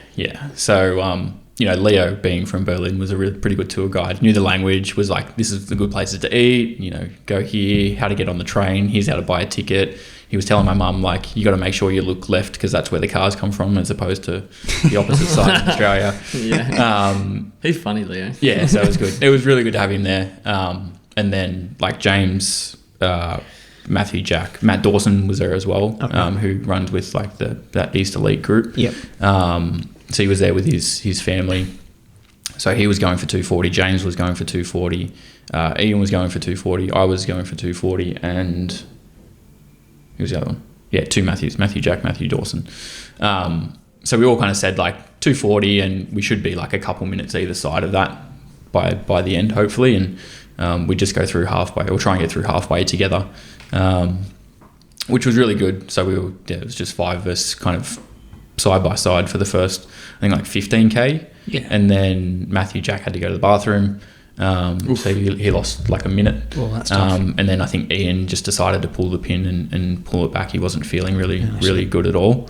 So, Leo being from Berlin was a really pretty good tour guide, knew the language, was like, this is the good places to eat, go here, how to get on the train, here's how to buy a ticket. He was telling my mum, like, you got to make sure you look left because that's where the cars come from as opposed to the opposite side of Australia. Yeah. He's funny, Leo. Yeah, so it was good. It was really good to have him there. And then, like, James, Matthew Jack, Matt Dawson was there as well, who runs with, like, that East Elite group. Yep. So he was there with his family. So he was going for 240. James was going for 240. Ian was going for 240. I was going for 240. And who was the other one? Yeah, two Matthews. Matthew Jack, Matthew Dawson. So we all kind of said like 240 and we should be like a couple minutes either side of that by the end, hopefully. And we just go through halfway or try and get through halfway together, which was really good. So it was just 5 of us kind of side by side for the first, I think like 15K. Yeah. And then Matthew Jack had to go to the bathroom. So he lost like a minute. Well, that's tough. And then I think Ian just decided to pull the pin and pull it back. He wasn't feeling really good at all.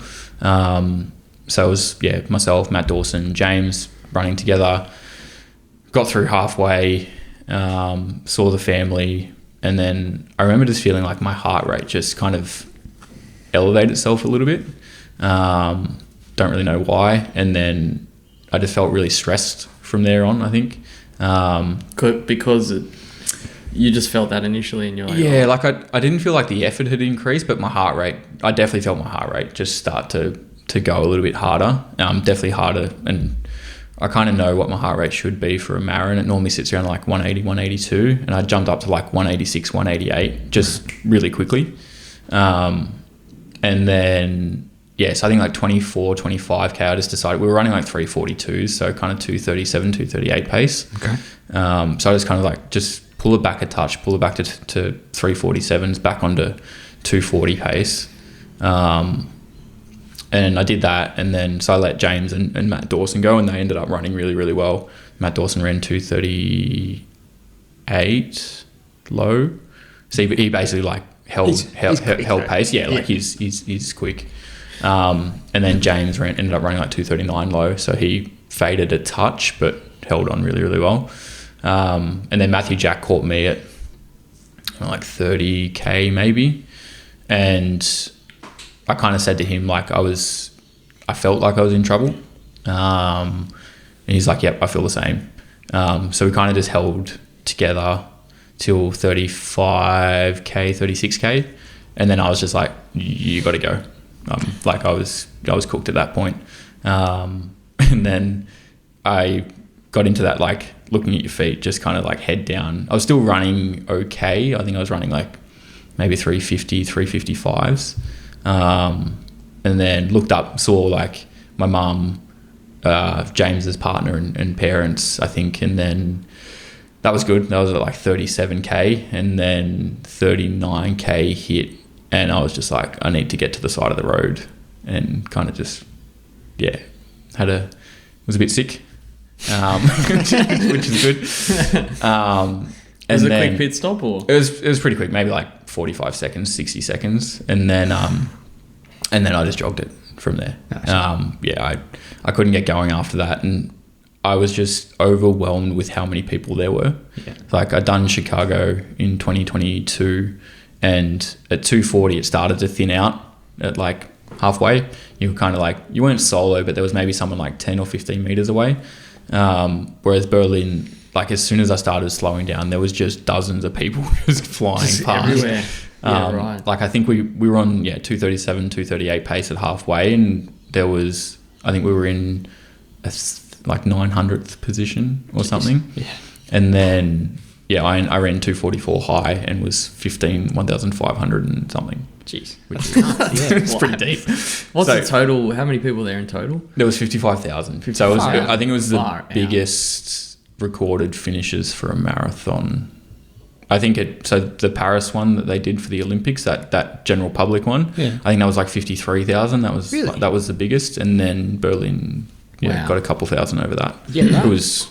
So it was, myself, Matt Dawson, James running together, got through halfway, saw the family, and then I remember just feeling like my heart rate just kind of elevated itself a little bit. Don't really know why. And then I just felt really stressed from there on, I think. Because you just felt that initially and you're like... I didn't feel like the effort had increased, but my heart rate, I definitely felt my heart rate just start to go a little bit harder. Definitely harder, and I kind of know what my heart rate should be for a marathon. It normally sits around like 180, 182, and I jumped up to like 186, 188 just really quickly. And then, so I think like 24, 25K, I just decided we were running like 342s, so kind of 237, 238 pace. Okay. So I just kind of like just pull it back a touch, pull it back to 347s, back onto 240 pace. And I did that, and then so I let James and Matt Dawson go, and they ended up running really, really well. Matt Dawson ran 238 low, so he basically like held pace. Yeah, like he's quick. And then James ended up running like 239 low, so he faded a touch but held on really, really well. And then Matthew Jack caught me at like 30K maybe, and I kind of said to him, like, I felt like I was in trouble. And he's like, yep, I feel the same. So we kind of just held together till 35K, 36K. And then I was just like, you got to go. Like I was cooked at that point. And then I got into that, like looking at your feet, just kind of like head down. I was still running okay. I think I was running like maybe 350, 355s. And then looked up, saw like my mum, James's partner and parents, I think, and then that was good. That was at like 37K, and then 39K hit, and I was just like, I need to get to the side of the road, and kind of just, was a bit sick, which is good. Was it a quick pit stop or? It was pretty quick, maybe like 45 seconds, 60 seconds, and then I just jogged it from there. Nice. I couldn't get going after that, and I was just overwhelmed with how many people there were. Yeah. Like I'd done Chicago in 2022, and at 240 it started to thin out at like halfway. You were kind of like, you weren't solo, but there was maybe someone like 10 or 15 meters away. Whereas Berlin, like as soon as I started slowing down, there was just dozens of people just flying past. Everywhere. Right. Like I think we were on 237, 238 pace at halfway, and there was, I think we were in like 900th position or something. Yeah. And then I ran 244 high and was 1,500 and something. Jeez. Which it's pretty deep. What's the total? How many people there in total? There was 55,000. So I think it was the biggest recorded finishes for a marathon. I think the Paris one that they did for the Olympics, that general public one, I think that was like 53,000. That was really? That was the biggest, and then Berlin, got a couple thousand over that. Yeah, it was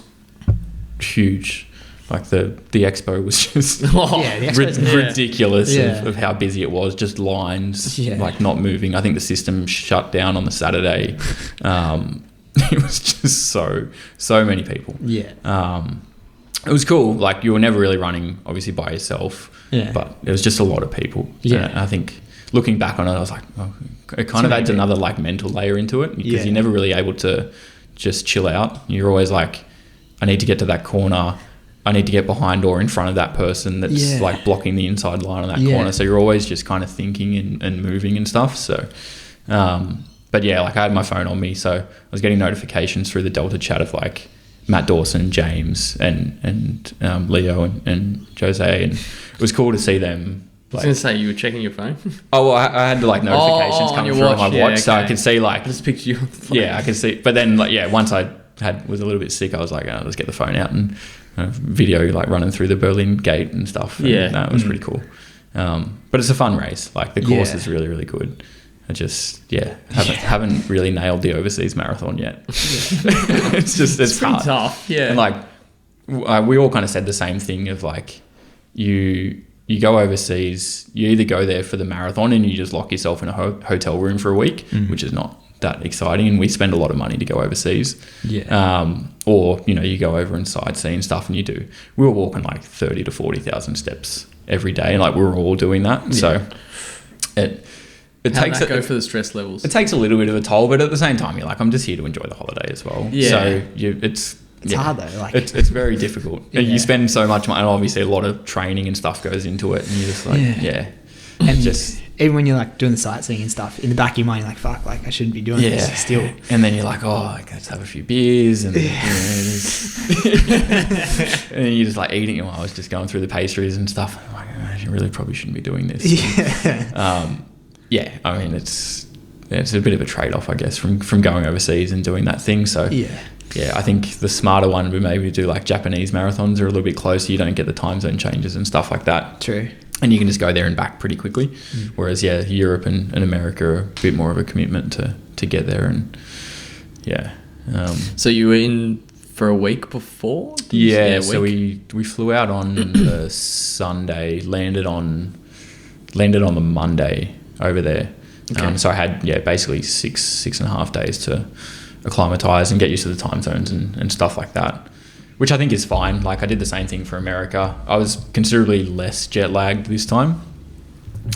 huge. Like the expo was just ridiculous of how busy it was. Just lines, like not moving. I think the system shut down on the Saturday. It was just so many people. Yeah. It was cool. Like you were never really running, obviously, by yourself. Yeah. But it was just a lot of people. Yeah. And I think looking back on it, I was like, it kind of adds another like mental layer into it, because you're never really able to just chill out. You're always like, I need to get to that corner. I need to get behind or in front of that person that's like blocking the inside line on that corner. So you're always just kind of thinking and moving and stuff. So, but like I had my phone on me, so I was getting notifications through the Delta chat of like Matt Dawson, James, and Leo and Jose, and it was cool to see them. I was going to say, you were checking your phone? Oh, well, I had like notifications coming through on my watch, so I could see like... I just picked you on the phone. Yeah, I could see. But then once I was a little bit sick, I was like, let's get the phone out and video like running through the Berlin gate and stuff. And that was pretty cool. But it's a fun race. Like the course is really, really good. I just haven't really nailed the overseas marathon yet. It's pretty hard. tough. Yeah. And like we all kind of said the same thing of like, you go overseas, you either go there for the marathon and you just lock yourself in a hotel room for a week, which is not that exciting, and we spend a lot of money to go overseas. Or you go over and sightsee and stuff, and we were walking like 30 to 40,000 steps every day, and like we were all doing that. So it takes go for the stress levels. It takes a little bit of a toll, but at the same time, you're like, I'm just here to enjoy the holiday as well. So it's hard though. Like it's very difficult. You spend so much money, and obviously a lot of training and stuff goes into it, and you're just like, and just even when you're like doing the sightseeing and stuff, in the back of your mind, you're like, fuck, like I shouldn't be doing this still. And then you're like, let's have a few beers, and and then you're just like eating. I was just going through the pastries and stuff. I'm like, I really probably shouldn't be doing this. I mean, it's a bit of a trade-off, I guess, from going overseas and doing that thing. So I think the smarter one would maybe do like Japanese marathons are a little bit closer. You don't get the time zone changes and stuff like that. True. And you can just go there and back pretty quickly. Whereas, Europe and America are a bit more of a commitment to get there. And so you were in for a week before? So we flew out on the Sunday, landed on the Monday over there. Okay. So I had basically six and a half days to acclimatise and get used to the time zones and stuff like that, which I think is fine. Like I did the same thing for America. I was considerably less jet lagged this time.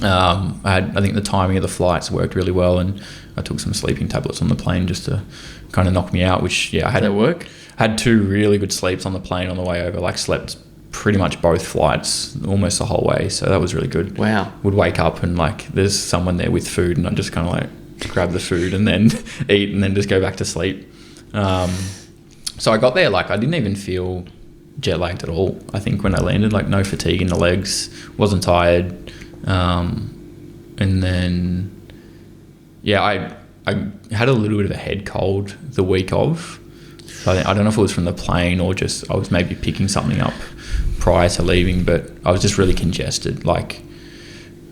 I think the timing of the flights worked really well, and I took some sleeping tablets on the plane just to kind of knock me out, which I had. Did that work? Had 2 really good sleeps on the plane on the way over, like slept pretty much both flights almost the whole way, so that was really good. Wow. Would wake up and like there's someone there with food, and I just kind of like grab the food and then eat and then just go back to sleep. So I got there, like I didn't even feel jet lagged at all. I think when I landed, like no fatigue in the legs, wasn't tired. And then I had a little bit of a head cold the week of. So I don't know if it was from the plane or just I was maybe picking something up prior to leaving, but I was just really congested, like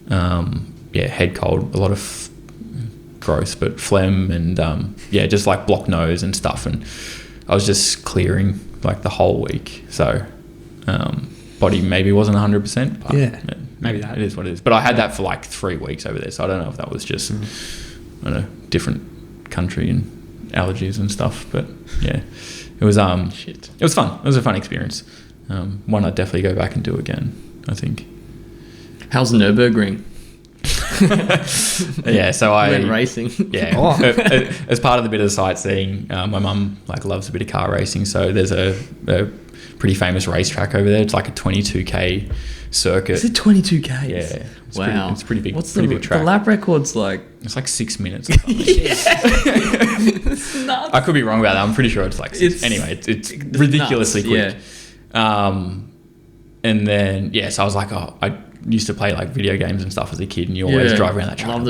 head cold, a lot of growth, but phlegm and just like blocked nose and stuff, and I was just clearing like the whole week. So body maybe wasn't 100%, but maybe that it is what it is. But I had that for like 3 weeks over there, so I don't know if that was just I don't know, different country and allergies and stuff, but it was it was fun. It was a fun experience. One I'd definitely go back and do again, I think. How's Nürburgring? So I went racing. As part of the bit of the sightseeing, my mum like loves a bit of car racing, so there's a pretty famous racetrack over there. It's like a 22k circuit. Is it 22k? Yeah. Wow. It's pretty big. What's pretty the big track. The lap record's like? It's like 6 minutes. Or something. It's nuts. I could be wrong about that. I'm pretty sure it's like 6. Anyway, it's ridiculously quick. And then so I was like, I used to play like video games and stuff as a kid, and you always drive around that track.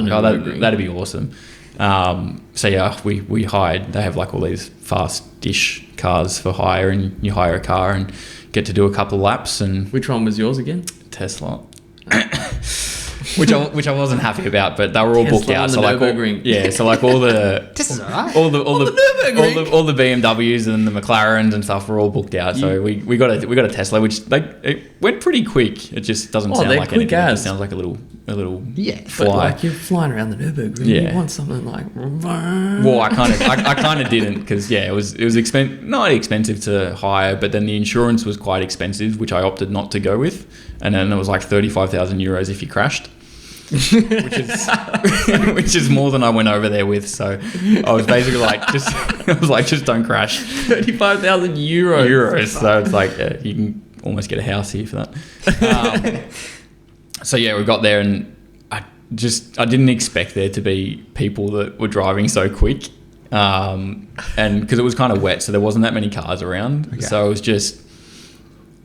That'd be awesome. We hired. They have like all these fast-ish cars for hire, and you hire a car and get to do a couple of laps. And which one was yours again? Tesla. which I wasn't happy about, but they were all booked out. So like all the BMWs and the McLarens and stuff were all booked out. So we got a Tesla, which it went pretty quick. It just doesn't sound like anything. It just sounds like a little fly. But like you're flying around the Nürburgring. You want something like. Well, I kind of didn't, because it was not expensive to hire, but then the insurance was quite expensive, which I opted not to go with, and then it was like 35,000 euros if you crashed. which is more than I went over there with. So I was basically like, just don't crash. 35,000 euros. So it's like you can almost get a house here for that. We got there, and I didn't expect there to be people that were driving so quick, and because it was kind of wet, so there wasn't that many cars around. Okay. So it was just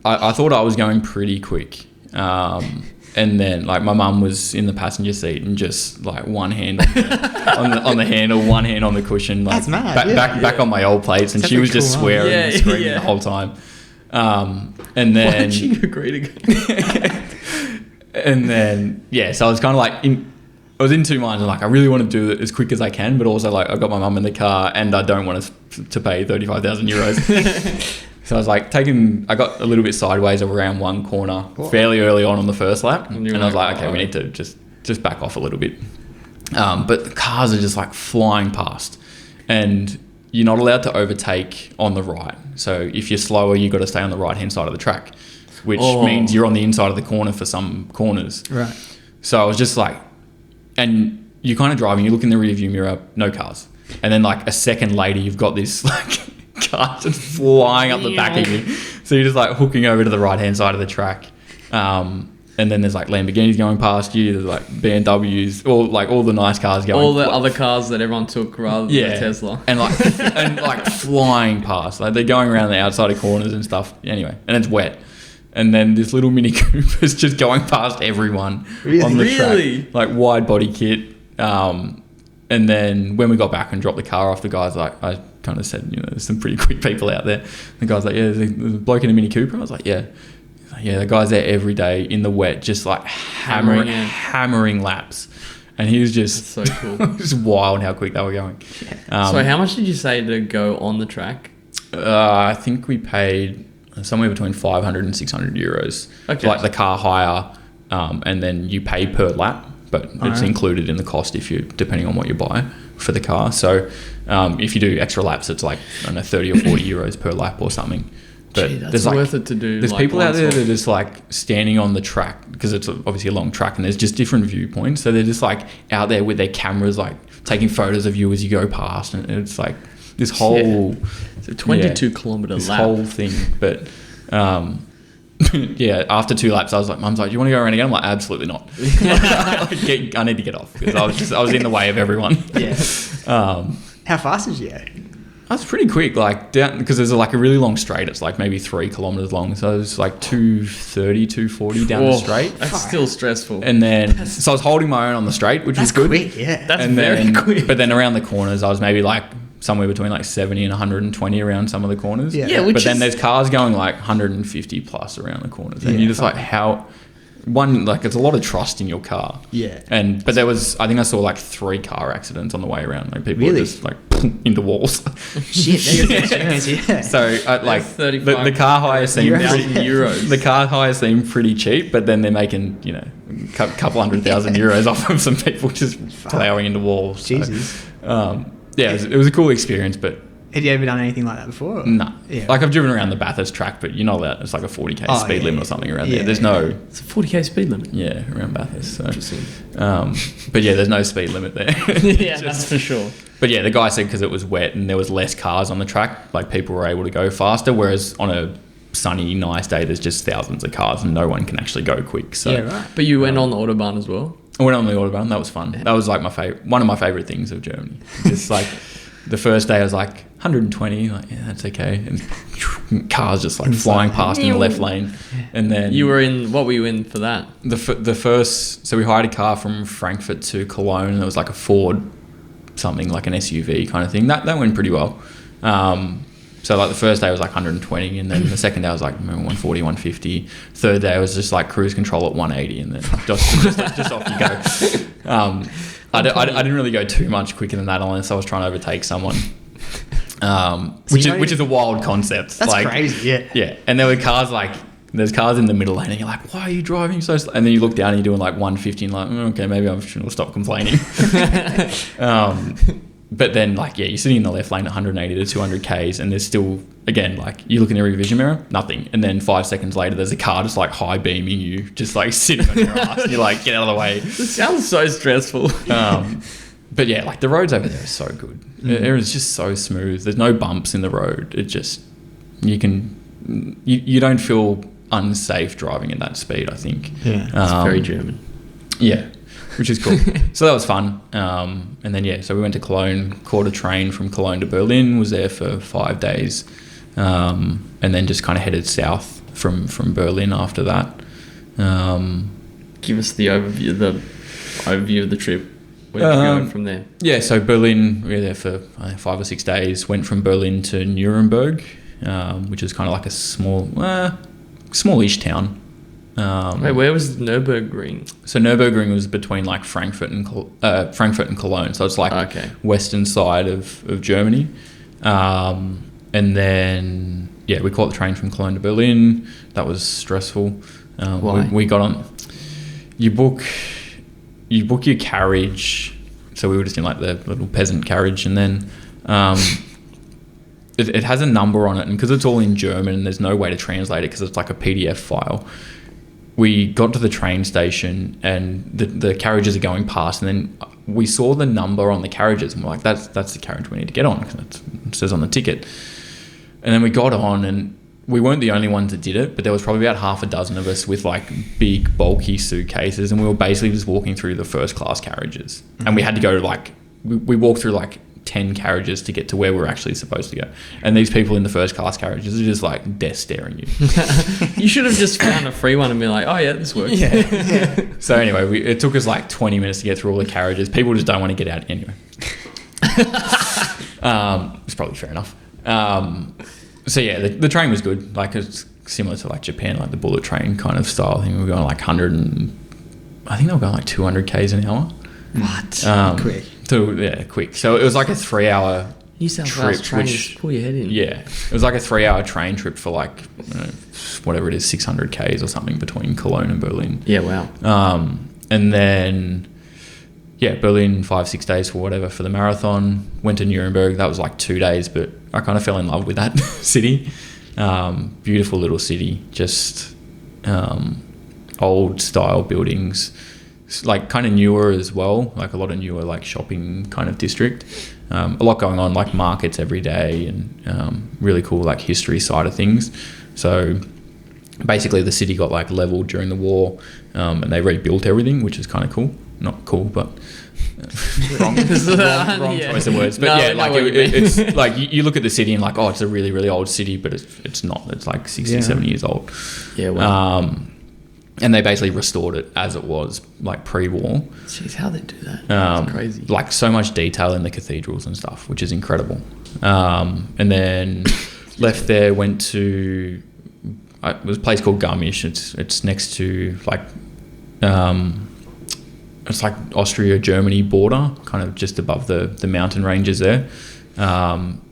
I thought I was going pretty quick. And then, like, my mum was in the passenger seat and just, like, one hand on the handle, one hand on the cushion. Like, that's mad. Back on my old plates, and she was just swearing and screaming the whole time. And then... Why did she agree to go? And then, so I was kind of like... I was in two minds. I'm like, I really want to do it as quick as I can, but also, like, I've got my mum in the car and I don't want to pay 35,000 euros. So I was like I got a little bit sideways around one corner fairly early on the first lap. And I was like, okay, we need to just back off a little bit. But the cars are just like flying past. And you're not allowed to overtake on the right. So if you're slower, you've got to stay on the right-hand side of the track, which means you're on the inside of the corner for some corners. Right. So I was just like, and you're kind of driving, you look in the rear view mirror, no cars. And then like a second later, you've got this like car just flying up the back of you. So you're just like hooking over to the right-hand side of the track. And then there's like Lamborghinis going past you. There's like BMWs, all the nice cars going. All the other cars that everyone took rather than the Tesla. And like flying past. Like they're going around the outside of corners and stuff. Anyway, and it's wet. And then this little Mini Cooper's just going past everyone on the track. Like wide body kit. And then when we got back and dropped the car off, the guy's like, I kind of said, there's some pretty quick people out there. The guy's like, yeah, there's a bloke in a Mini Cooper. I was like, yeah. Yeah, the guy's there every day in the wet, just like hammering laps. And he was just... That's so cool. It was wild how quick they were going. Yeah. So how much did you say to go on the track? I think we paid somewhere between 500 and 600 euros. Okay. Like the car hire, and then you pay per lap, but it's included in the cost depending on what you buy for the car. So if you do extra laps, it's like, I don't know, 30 or 40 euros per lap or something. But that's worth it to do. There's people out there that are just like standing on the track because it's obviously a long track and there's just different viewpoints. So they're just like out there with their cameras, like taking photos of you as you go past. And it's like this whole... It's a 22-kilometre lap. This whole thing. But yeah, after 2 laps, I was like, Mum's like, do you want to go around again? I'm like, absolutely not. I need to get off because I was in the way of everyone. Yeah. How fast is you? That's pretty quick, like down because there's like a really long straight. It's like maybe 3 kilometers long, so it's like 230, 240 down the straight. That's still stressful. And then so I was holding my own on the straight, which was good. Quick, yeah. That's very quick. But then around the corners, I was maybe like somewhere between like 70 and 120 around some of the corners. Yeah. But then there's cars going like 150 plus around the corners, and you're just like, how? One, like it's a lot of trust in your car. Yeah. But there was, I think I saw like 3 car accidents on the way around. Like people were just like into walls. Shit, yeah. So like the car hire seemed euros. The car hire seemed pretty cheap, but then they're making a couple 100,000 euros off of some people just plowing into walls. Jesus. So, it was a cool experience, but. Had you ever done anything like that before? No. Yeah. Like I've driven around the Bathurst track, but you're not allowed. It's like a 40k speed limit or something around there. There's no... It's a 40k speed limit? Yeah, around Bathurst. So. Interesting. But yeah, there's no speed limit there. Yeah, that's for sure. But yeah, the guy said because it was wet and there was less cars on the track, like people were able to go faster, whereas on a sunny, nice day, there's just thousands of cars and no one can actually go quick. So, yeah, right. But you went on the Autobahn as well? I went on the Autobahn. That was fun. That was like one of my favourite things of Germany. Just like... The first day I was like 120, like yeah, that's okay, and cars just like flying past in the left lane, and then what were you in for that? The first, so we hired a car from Frankfurt to Cologne, and it was like a Ford, something like an SUV kind of thing. That went pretty well. So like the first day was like 120, and then the second day I was like 140, 150. Third day I was just like cruise control at 180, and then just off you go. I didn't really go too much quicker than that unless I was trying to overtake someone, which is a wild concept. That's like, crazy, yeah. Yeah, and there were cars there's cars in the middle lane, and you're like, why are you driving so slow? And then you look down and you're doing like 150, and like, okay, maybe I should stop complaining. But then you're sitting in the left lane at 180 to 200 Ks, and there's still, again, like you look in the rear vision mirror, nothing. And then 5 seconds later, there's a car just like high beaming you, just like sitting on your ass. And you're like, get out of the way. This sounds so stressful. But yeah, like the roads over there are so good. It is just so smooth. There's no bumps in the road. It just, you don't feel unsafe driving at that speed, I think. Yeah. It's very German. Yeah. Which is cool. So that was fun. And then, so we went to Cologne, caught a train from Cologne to Berlin, was there for 5 days, and then just kind of headed south from Berlin after that. Give us the overview of the trip. Where did you go from there? Yeah, so Berlin, we were there for 5 or 6 days, went from Berlin to Nuremberg, which is kind of like a smallish town. Wait, where was Nürburgring? So Nürburgring was between like Frankfurt and Cologne, so it's like western side of Germany, and then we caught the train from Cologne to Berlin. That was stressful. Why? We got on. You book your carriage. So we were just in like the little peasant carriage, and then it has a number on it, and because it's all in German and there's no way to translate it because it's like a PDF file. We got to the train station and the carriages are going past, and then we saw the number on the carriages and we're like, that's the carriage we need to get on because it says on the ticket. And then we got on, and we weren't the only ones that did it, but there was probably about half a dozen of us with like big bulky suitcases, and we were basically just walking through the first class carriages. And we had to go to like, we walked through like 10 carriages to get to where we were actually supposed to go. And these people in the first class carriages are just like death staring you. You should have just found a free one and been like, oh yeah, this works. Yeah. So anyway, it took us like 20 minutes to get through all the carriages. People just don't want to get out anyway. It's probably fair enough. So yeah, the train was good. Like it's similar to like Japan, like the bullet train kind of style thing. We were going like 100 and I think they were going like 200 k's an hour. What? Quick. Quick. So it was like a 3-hour New South trip, Wales train, which just pull your head in. yeah, it was like a 3-hour train trip for like whatever it is, 600 k's or something between Cologne and Berlin. Yeah, wow. And then Berlin 5-6 days for whatever for the marathon. Went to Nuremberg. That was like 2 days, but I kind of fell in love with that city. Beautiful little city, just old style buildings, like kind of newer as well, like a lot of newer like shopping kind of district. A lot going on, like markets every day, and really cool like history side of things. So basically the city got like leveled during the war, and they rebuilt everything, which is kind of cool. Not cool, but wrong choice of words. But it's like you look at the city and like, oh, it's a really, really old city, but it's not. It's like 60, 70 years old. Yeah, wow. And they basically restored it as it was, like pre-war. Jeez, how they do that? It's crazy. Like so much detail in the cathedrals and stuff, which is incredible. And then left there, went to it was a place called Garmisch. It's next to like it's like Austria-Germany border, kind of just above the mountain ranges there.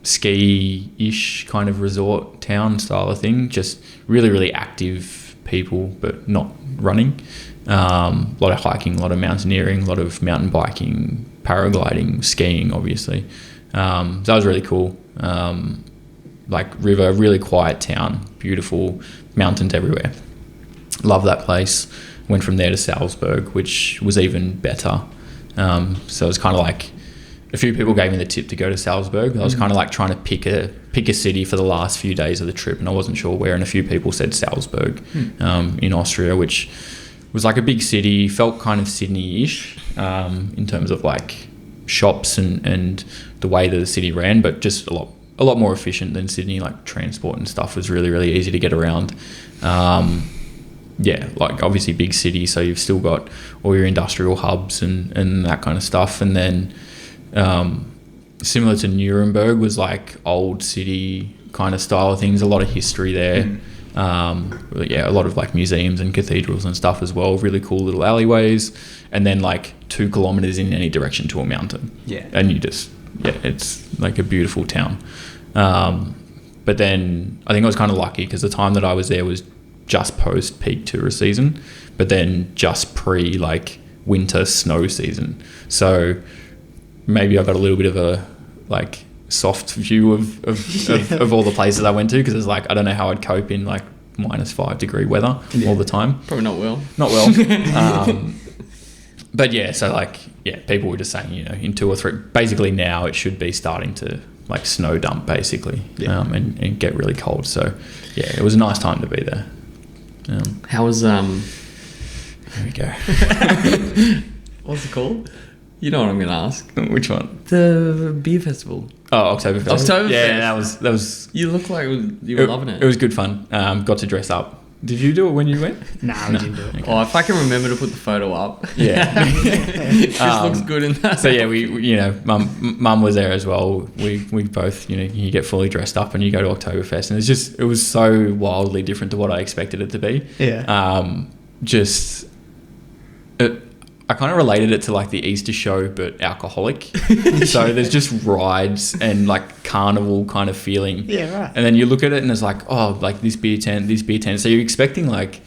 Ski-ish kind of resort town style of thing. Just really, really active people, but not running. A lot of hiking, a lot of mountaineering, a lot of mountain biking, paragliding, skiing, obviously. So that was really cool. Like river, really quiet town, beautiful mountains everywhere. Love that place. Went from there to Salzburg, which was even better. So it was kind of like a few people gave me the tip to go to Salzburg. I was kind of like trying to pick a city for the last few days of the trip, and I wasn't sure where. And a few people said Salzburg in Austria, which was like a big city, felt kind of Sydney-ish in terms of like shops and the way that the city ran, but just a lot more efficient than Sydney. Like transport and stuff was really, really easy to get around. Like obviously big city, so you've still got all your industrial hubs and that kind of stuff. And then similar to Nuremberg was like old city kind of style of things, a lot of history there. A lot of like museums and cathedrals and stuff as well, really cool little alleyways, and then like 2 kilometers in any direction to a mountain. And you just it's like a beautiful town. But then I think I was kind of lucky because the time that I was there was just post peak tourist season, but then just pre like winter snow season. So maybe I got a little bit of a like soft view of all the places I went to, because it's like I don't know how I'd cope in like -5 degree weather all the time. Probably not well. But so like people were just saying, in 2 or 3, basically now it should be starting to like snow dump basically, and get really cold. So it was a nice time to be there. How was There we go. what's it called? You know what I'm going to ask. Which one? The beer festival. Oh, Oktoberfest. Oktoberfest. Yeah, that was. You look like you were loving it. It was good fun. Got to dress up. Did you do it when you went? No, we didn't do it. Okay. Oh, if I can remember to put the photo up. Yeah. It just looks good in that. So we mum was there as well. We both, you get fully dressed up and you go to Oktoberfest, and it was so wildly different to what I expected it to be. I kind of related it to like the Easter show, but alcoholic. So there's just rides and like carnival kind of feeling. Yeah, right. And then you look at it and it's like, oh, like this beer tent. So you're expecting like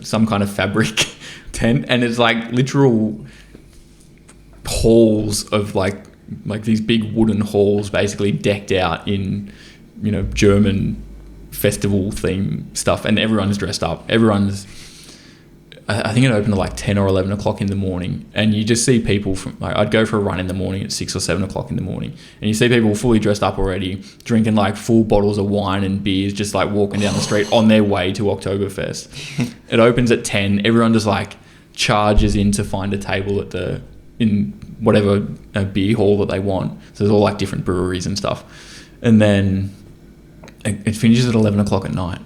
some kind of fabric tent, and it's like literal halls of like these big wooden halls, basically decked out in, you know, German festival theme stuff, and everyone's dressed up. I think it opened at like 10 or 11 o'clock in the morning, and you just see people from like, I'd go for a run in the morning at 6 or 7 o'clock in the morning, and you see people fully dressed up already, drinking like full bottles of wine and beers, just like walking down the street on their way to Oktoberfest. It opens at 10. Everyone just like charges in to find a table in whatever beer hall that they want. So there's all like different breweries and stuff, and then it finishes at 11 o'clock at night.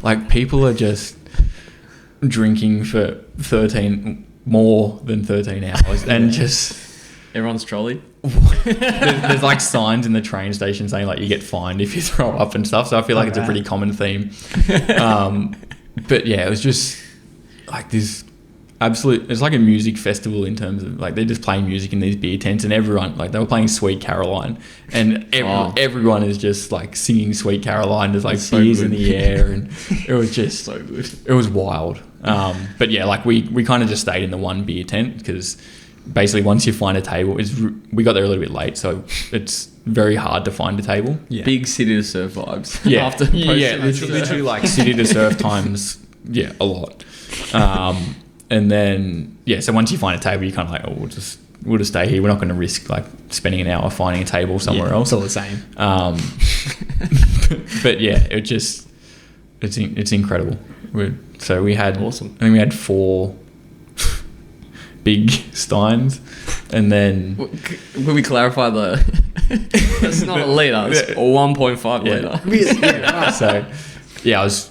Like, people are just drinking for more than 13 hours, and just Everyone's trolley. there's like signs in the train station saying like you get fined if you throw up and stuff. So I feel like it's a pretty common theme. But yeah, it was just like this absolute, it's like a music festival in terms of like they're just playing music in these beer tents, and everyone, like they were playing Sweet Caroline, and everyone is just like singing Sweet Caroline. There's like beers in the air, and it was just so good. It was wild. But yeah, like we kind of just stayed in the one beer tent, because basically once you find a table, we got there a little bit late, so it's very hard to find a table. Yeah. Big City to Surf vibes. Yeah, After literally like City to Surf times a lot. And then so once you find a table, you're kind of like, oh, we'll just stay here. We're not going to risk like spending an hour finding a table somewhere else. It's all the same. But yeah, it's incredible. So we had awesome. I think we had 4 big steins, and then will we clarify that's not a litre, it's a 1.5 litre. So I was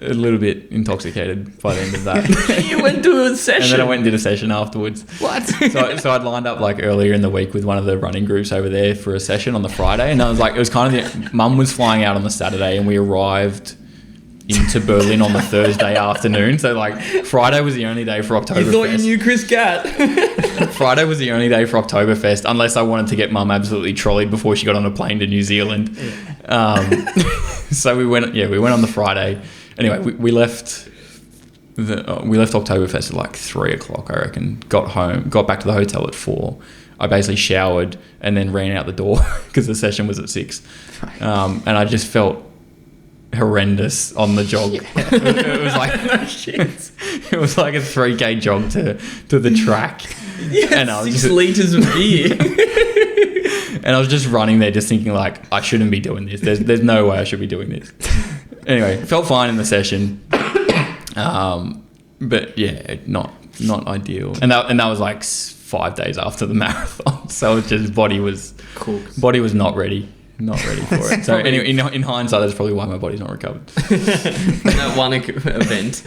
a little bit intoxicated by the end of that. You went to a session, and then I went and did a session afterwards. What? So I'd lined up like earlier in the week with one of the running groups over there for a session on the Friday, and I was like, it was kind of Mum was flying out on the Saturday, and we arrived into Berlin on the Thursday afternoon. So like Friday was the only day for Oktoberfest. You thought you knew Chris Gatt. Friday was the only day for Oktoberfest, unless I wanted to get Mum absolutely trolleyed before she got on a plane to New Zealand. So we went on the Friday. Anyway, we left Oktoberfest at like 3 o'clock, I reckon. Got back to the hotel at 4. I basically showered and then ran out the door because the session was at 6. And I just felt horrendous on the jog. It was like it was like a 3K jog to the track. And I was 6 litres of beer. And I was just running there just thinking like, I shouldn't be doing this. There's no way I should be doing this. Anyway, felt fine in the session. But yeah, not ideal. And that was like 5 days after the marathon. So it just body was not ready. Not ready for it. So anyway, in hindsight, that's probably why my body's not recovered. That one event.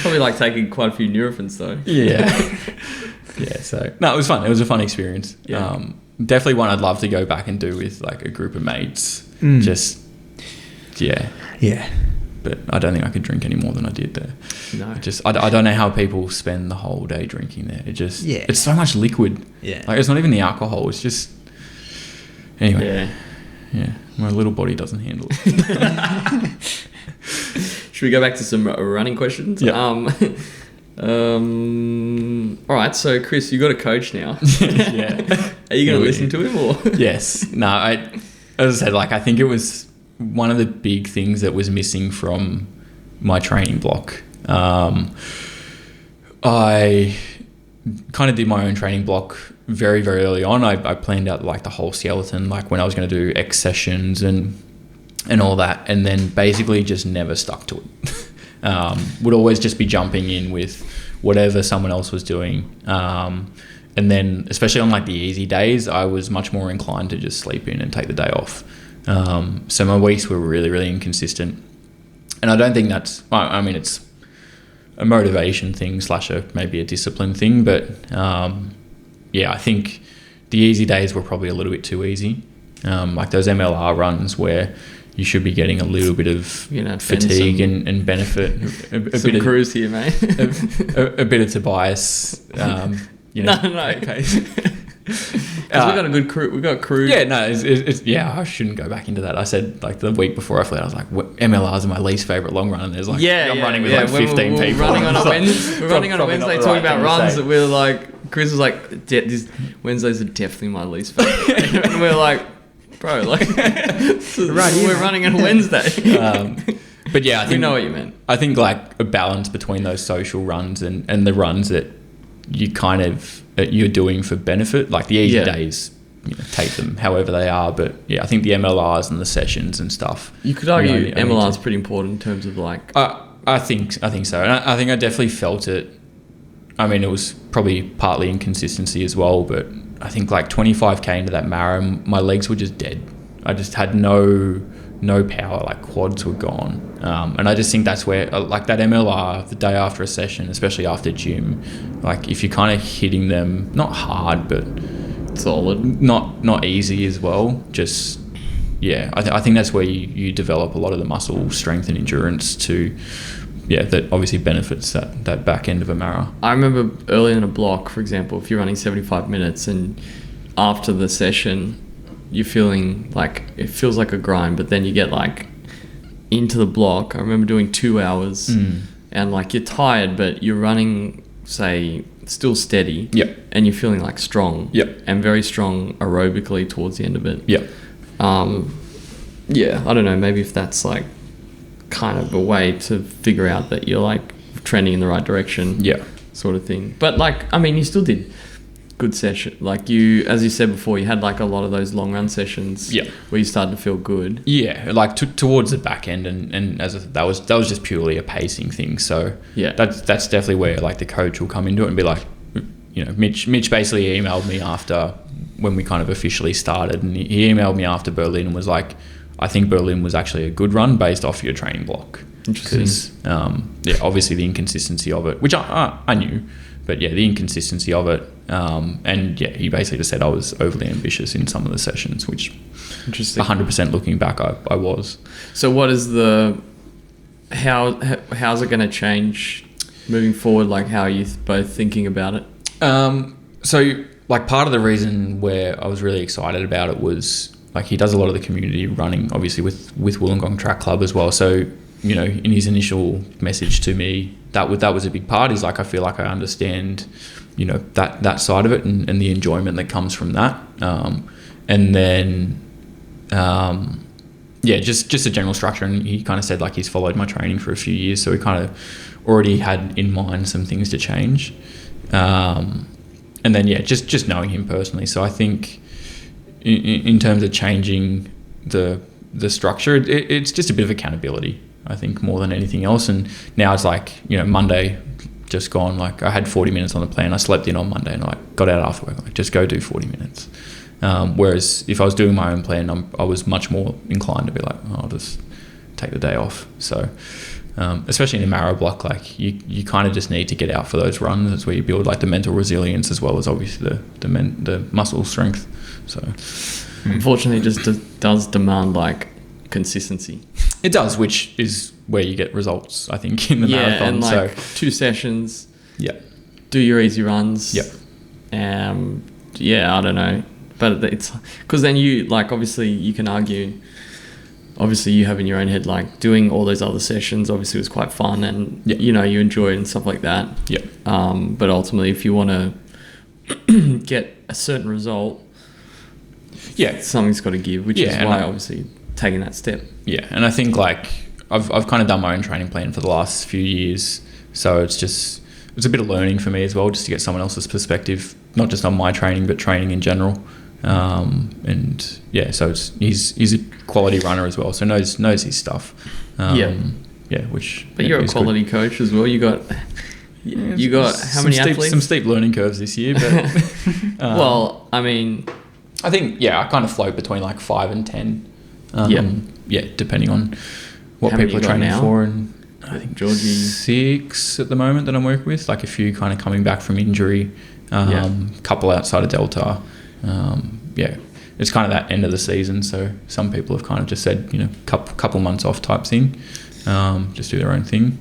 Probably like taking quite a few Nurophens though. Yeah. So no, it was fun. It was a fun experience. Yeah. Definitely one I'd love to go back and do with like a group of mates. Yeah. But I don't think I could drink any more than I did there. No. I don't know how people spend the whole day drinking there. It's so much liquid. Yeah. Like, it's not even the alcohol. It's just, anyway. Yeah. My little body doesn't handle it. Should we go back to some running questions? Yeah. All right. So Chris, you got a coach now. Yeah. Are you going to listen to him or? Yes. No, as I said, like, I think it was one of the big things that was missing from my training block. I kind of did my own training block very, very early on. I planned out like the whole skeleton, like when I was going to do X sessions and all that, and then basically just never stuck to it. Would always just be jumping in with whatever someone else was doing. And then especially on like the easy days, I was much more inclined to just sleep in and take the day off. So my weeks were really, really inconsistent. And I don't think that's, I mean, it's a motivation thing / maybe a discipline thing. But I think the easy days were probably a little bit too easy. Like those MLR runs where you should be getting a little bit of fatigue and benefit. A some bit cruise here, mate. a bit of Tobias you know. No. Okay. Because we got a good crew. We got crew. Yeah, no, it's I shouldn't go back into that. I said like the week before I fled, I was like, MLRs are my least favorite long run, and there's like I'm running with like 15 we're people. Running on a Wednesday, we're running on a Wednesday talking about runs that we're like, Chris was like, these Wednesdays are definitely my least favorite, and we're like, bro, like we're running on a Wednesday. But yeah, I think we know what you meant. I think like a balance between those social runs and the runs that you kind of you're doing for benefit, like the easy days, take them however they are. But yeah, I think the MLRs and the sessions and stuff. You could argue MLR is pretty important in terms of like. I think so, and I think I definitely felt it. I mean, it was probably partly inconsistency as well, but I think like 25k into that marathon, my legs were just dead. I just had no power, like quads were gone. And I just think that's where, like that MLR, the day after a session, especially after gym, like if you're kind of hitting them, not hard, but solid, not easy as well, just, yeah, I think that's where you develop a lot of the muscle strength and endurance to, that obviously benefits that back end of a marathon. I remember early in a block, for example, if you're running 75 minutes and after the session, you're feeling like it feels like a grind, but then you get like into the block. I remember doing 2 hours and like you're tired, but you're running, say, still steady. Yep. And you're feeling like strong. Yep. And very strong aerobically towards the end of it. Yep. I don't know, maybe if that's like kind of a way to figure out that you're like trending in the right direction. Yeah. Sort of thing. But like, I mean, you still did good session, like you, as you said before, you had like a lot of those long run sessions where you started to feel good, like towards the back end, and that was just purely a pacing thing. So that's definitely where like the coach will come into it and be like, Mitch basically emailed me after when we kind of officially started, and he emailed me after Berlin and was like, I think Berlin was actually a good run based off your training block. Interesting. Because obviously the inconsistency of it, which I knew, but the inconsistency of it, and he basically just said I was overly ambitious in some of the sessions, which, interesting, 100% looking back, I was. So what is how's it going to change moving forward? Like, how are you both thinking about it? So like part of the reason where I was really excited about it was like he does a lot of the community running, obviously with Wollongong Track Club as well. So in his initial message to me, that was a big part. Is like, I feel like I understand, that side of it and the enjoyment that comes from that. And then, just a general structure. And he kind of said like he's followed my training for a few years, so he kind of already had in mind some things to change. And then just knowing him personally. So I think in terms of changing the structure, it's just a bit of accountability, I think, more than anything else. And now it's like, Monday just gone, like I had 40 minutes on the plan. I slept in on Monday and I got out after work, like just go do 40 minutes. Whereas if I was doing my own plan, I was much more inclined to be like, I'll just take the day off. So especially in a marrow block, like you kind of just need to get out for those runs. That's where you build like the mental resilience as well as obviously the muscle strength. So unfortunately it just does demand like consistency. It does, which is where you get results, I think, in the marathon. And like 2 sessions. Yeah. Do your easy runs. Yep. I don't know, but it's because then you like, obviously you can argue. Obviously, you have in your own head like doing all those other sessions. Obviously, was quite fun, and you enjoy it and stuff like that. Yeah. But ultimately, if you want to get a certain result, something's got to give, which is why obviously taking that step. Yeah, and I think like I've kind of done my own training plan for the last few years, so it's a bit of learning for me as well, just to get someone else's perspective, not just on my training but training in general. So he's a quality runner as well, so knows his stuff. But you're a quality coach as well. You got how many athletes? Some steep learning curves this year, but well, I mean, I think I kind of float between like 5 and 10. Depending on what people are training for. And I think Georgie 6 at the moment that I'm working with, like a few kind of coming back from injury, couple outside of Delta. It's kind of that end of the season, so some people have kind of just said, couple months off type thing, just do their own thing.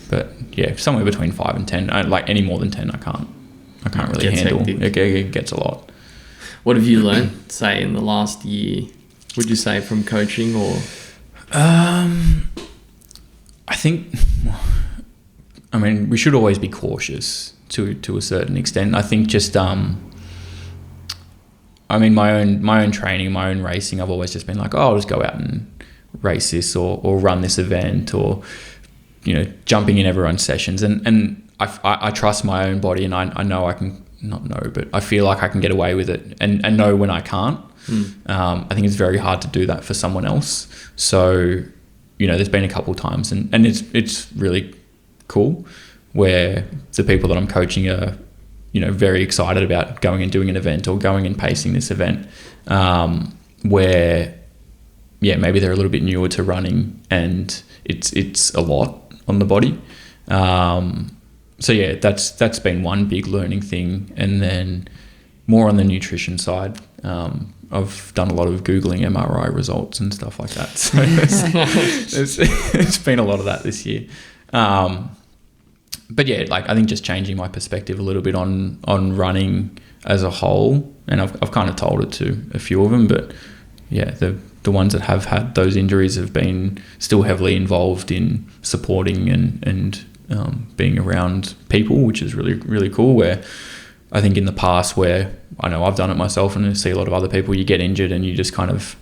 But somewhere between 5 and 10. Like any more than 10, I I can't really Gets handle. hectic. It gets a lot. What have you learned, say, in the last year? Would you say from coaching or? I think, I mean, we should always be cautious to a certain extent. I think just, I mean, my own training, my own racing, I've always just been like, oh, I'll just go out and race this or run this event or, jumping in everyone's sessions. And I trust my own body, and I know I can, not know, but I feel like I can get away with it and know when I can't. I think it's very hard to do that for someone else. So, there's been a couple of times and it's really cool where the people that I'm coaching are, very excited about going and doing an event or going and pacing this event, where, maybe they're a little bit newer to running and it's a lot on the body. So yeah, that's been one big learning thing. And then more on the nutrition side, I've done a lot of Googling MRI results and stuff like that. So it's been a lot of that this year. But yeah, like I think just changing my perspective a little bit on running as a whole, and I've kind of told it to a few of them, but yeah, the ones that have had those injuries have been still heavily involved in supporting and being around people, which is really, really cool. Where I think in the past, where I know I've done it myself and I see a lot of other people, you get injured and you just kind of,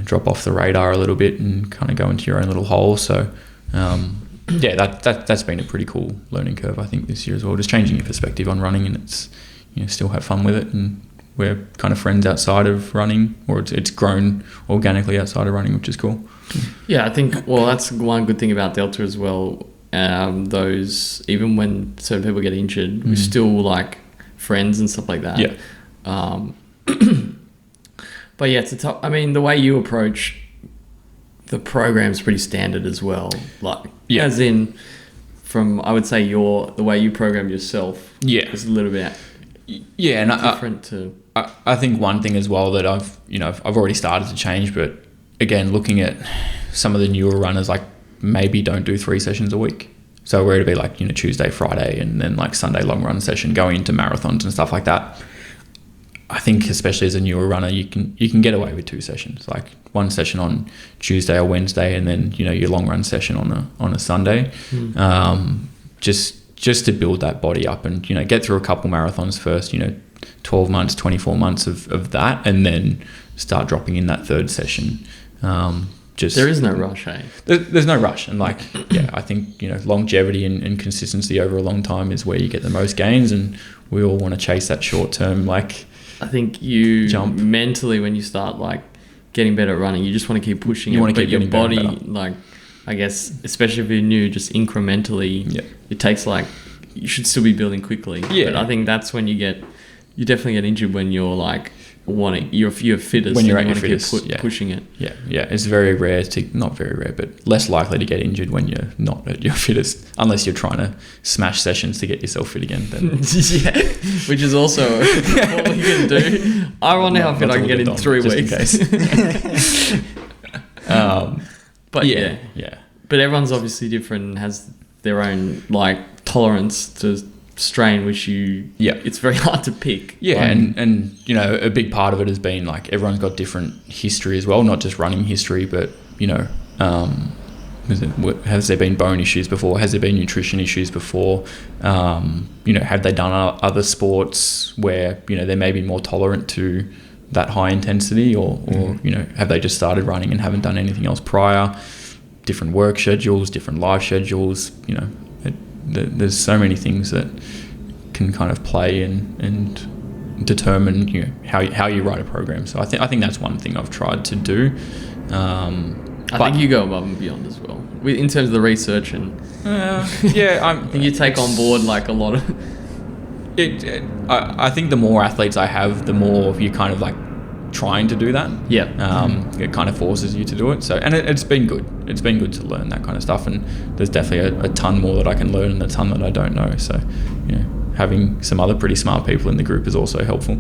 drop off the radar a little bit and kind of go into your own little hole. So, yeah, that's been a pretty cool learning curve, I think, this year as well. Just changing your perspective on running, and it's, still have fun with it. And we're kind of friends outside of running, or it's grown organically outside of running, which is cool. Yeah, I think, well, that's one good thing about Delta as well. Those, even when certain people get injured, we're still like friends and stuff like that. Yeah. But yeah, I mean, the way you approach the program's pretty standard as well. Like, as in, from, I would say the way you program yourself is a little bit different to... I think one thing as well that I've already started to change, but again, looking at some of the newer runners, like maybe don't do 3 sessions a week. So where it'd be like, Tuesday, Friday, and then like Sunday long run session, going into marathons and stuff like that. I think especially as a newer runner, you can get away with 2 sessions, like one session on Tuesday or Wednesday, and then, your long run session on a Sunday. Just to build that body up and, get through a couple marathons first, 12 months, 24 months of that, and then start dropping in that 3rd session. There is no rush, eh? There's no rush. And like, I think, longevity and consistency over a long time is where you get the most gains, and we all want to chase that short term, like, I think you jump mentally, when you start like getting better at running, you just want to keep pushing you it, want to but keep your body, better. like, I guess, especially if you're new, just incrementally, it takes like, you should still be building quickly. But I think that's when you definitely get injured when you're like, you're fittest, when you're at you your fittest, pushing it. It's very rare not very rare, but less likely to get injured when you're not at your fittest, unless you're trying to smash sessions to get yourself fit again. Then. Which is also what we can do. I wonder how fit I can get in 3 weeks. But but everyone's obviously different and has their own like tolerance to strain, which it's very hard to pick. And a big part of it has been like everyone's got different history as well, not just running history, but has there been bone issues before, has there been nutrition issues before, have they done other sports where they may be more tolerant to that high intensity, or have they just started running and haven't done anything else prior, different work schedules, different life schedules, there's so many things that can kind of play and determine how you write a program. So I think that's one thing I've tried to do. I think you go above and beyond as well in terms of the research and I think you take on board like a lot of I think the more athletes I have, the more you kind of like trying to do that. It kind of forces you to do it. So, and it's been good. It's been good to learn that kind of stuff. And there's definitely a ton more that I can learn and a ton that I don't know. So, having some other pretty smart people in the group is also helpful.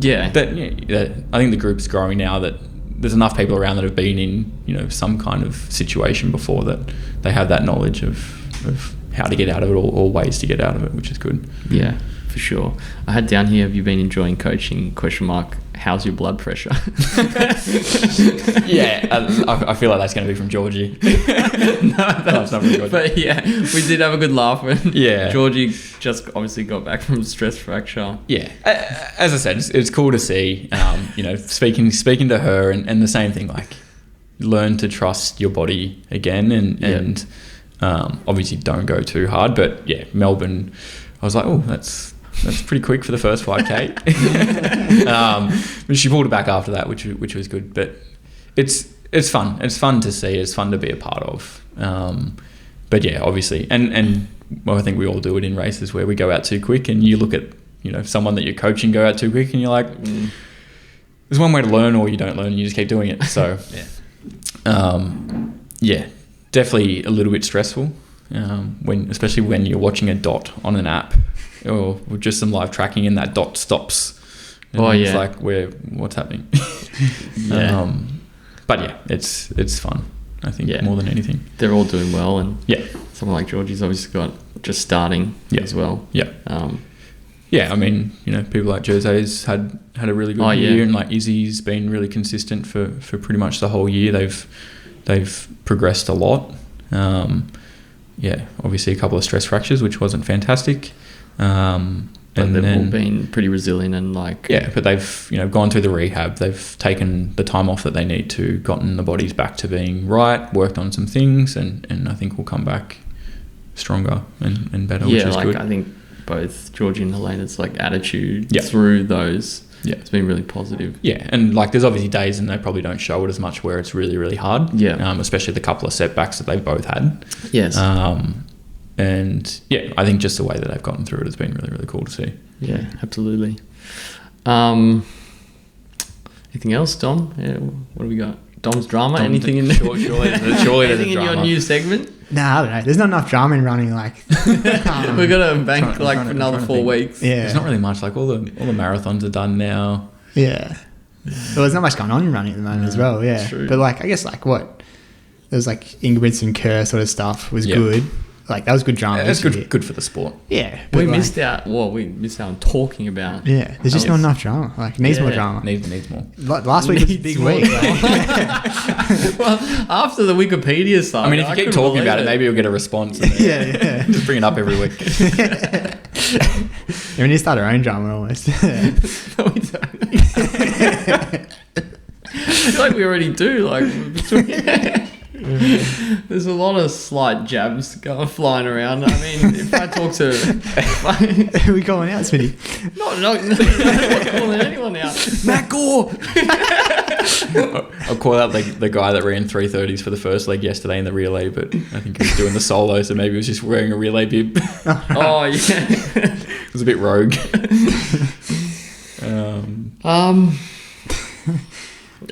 I think the group's growing now that there's enough people around that have been in, some kind of situation before that they have that knowledge of how to get out of it or ways to get out of it, which is good. Yeah, for sure. I had down here, have you been enjoying coaching? ? How's your blood pressure? Yeah, I feel like that's going to be from Georgie. No, that's not really good. But yeah, we did have a good laugh when Yeah. Georgie just obviously got back from stress fracture. Yeah, as I said, it's cool to see. Speaking to her, and the same thing, like learn to trust your body again, and obviously don't go too hard. But yeah, Melbourne, I was like, oh, that's pretty quick for the first 5K. But she pulled it back after that, which was good. But it's fun. It's fun to see. It's fun to be a part of. But yeah, obviously, and well, I think we all do it in races where we go out too quick, and you look at someone that you're coaching go out too quick, and you're like, there's one way to learn, or you don't learn, and you just keep doing it. So yeah, definitely a little bit stressful especially when you're watching a dot on an app or just some live tracking and that dot stops. And it's like, what's happening? Yeah. But yeah, it's fun, I think, more than anything. They're all doing well, and Yeah. someone like Georgie's obviously got just starting as well. Yeah. Yeah, I mean, people like Jose's had a really good year, and like Izzy's been really consistent for pretty much the whole year. They've progressed a lot. Obviously a couple of stress fractures, which wasn't fantastic. But they've all been pretty resilient and like... Yeah, but they've gone through the rehab. They've taken the time off that they need to, gotten the bodies back to being right, worked on some things, and I think we'll come back stronger and better, which is good. I think both Georgie and Helena's like attitude through those, it's been really positive. Yeah, and like there's obviously days and they probably don't show it as much where it's really, really hard. Yeah. Especially the couple of setbacks that they've both had. Yes. And yeah, I think just the way that they've gotten through it has been really, really cool to see. Yeah, absolutely. Anything else, Dom? Yeah, what do we got? Dom's drama? Anything in there? Surely anything in your new segment? Nah, I don't know. There's not enough drama in running. Like we're gonna bank for another 4 weeks. Yeah, there's not really much. Like all the marathons are done now. Yeah. Well, there's not much going on in running at the moment as well. Yeah, true. But like I guess like what there was like Ingebrigtsen and Kerr sort of stuff was good. Like that was good drama. It's good for the sport. Yeah, we missed out. Well, we missed out on talking about. Yeah, there's just not enough drama. Like needs more drama. Needs more. Last week was a big week. Well, after the Wikipedia stuff. I mean, if you keep talking about it, maybe you'll get a response. Yeah. Just bring it up every week. We need to start our own drama almost. No, we don't. I feel like we already do. Like, there's a lot of slight jabs flying around. I mean, if I talk to... Who are we calling out, Smitty? No, I'm not calling anyone out. Matt Gore! I'll call out the guy that ran 3:30s for the first leg yesterday in the relay, but I think he was doing the solo, so maybe he was just wearing a relay bib. Oh, yeah. It was a bit rogue.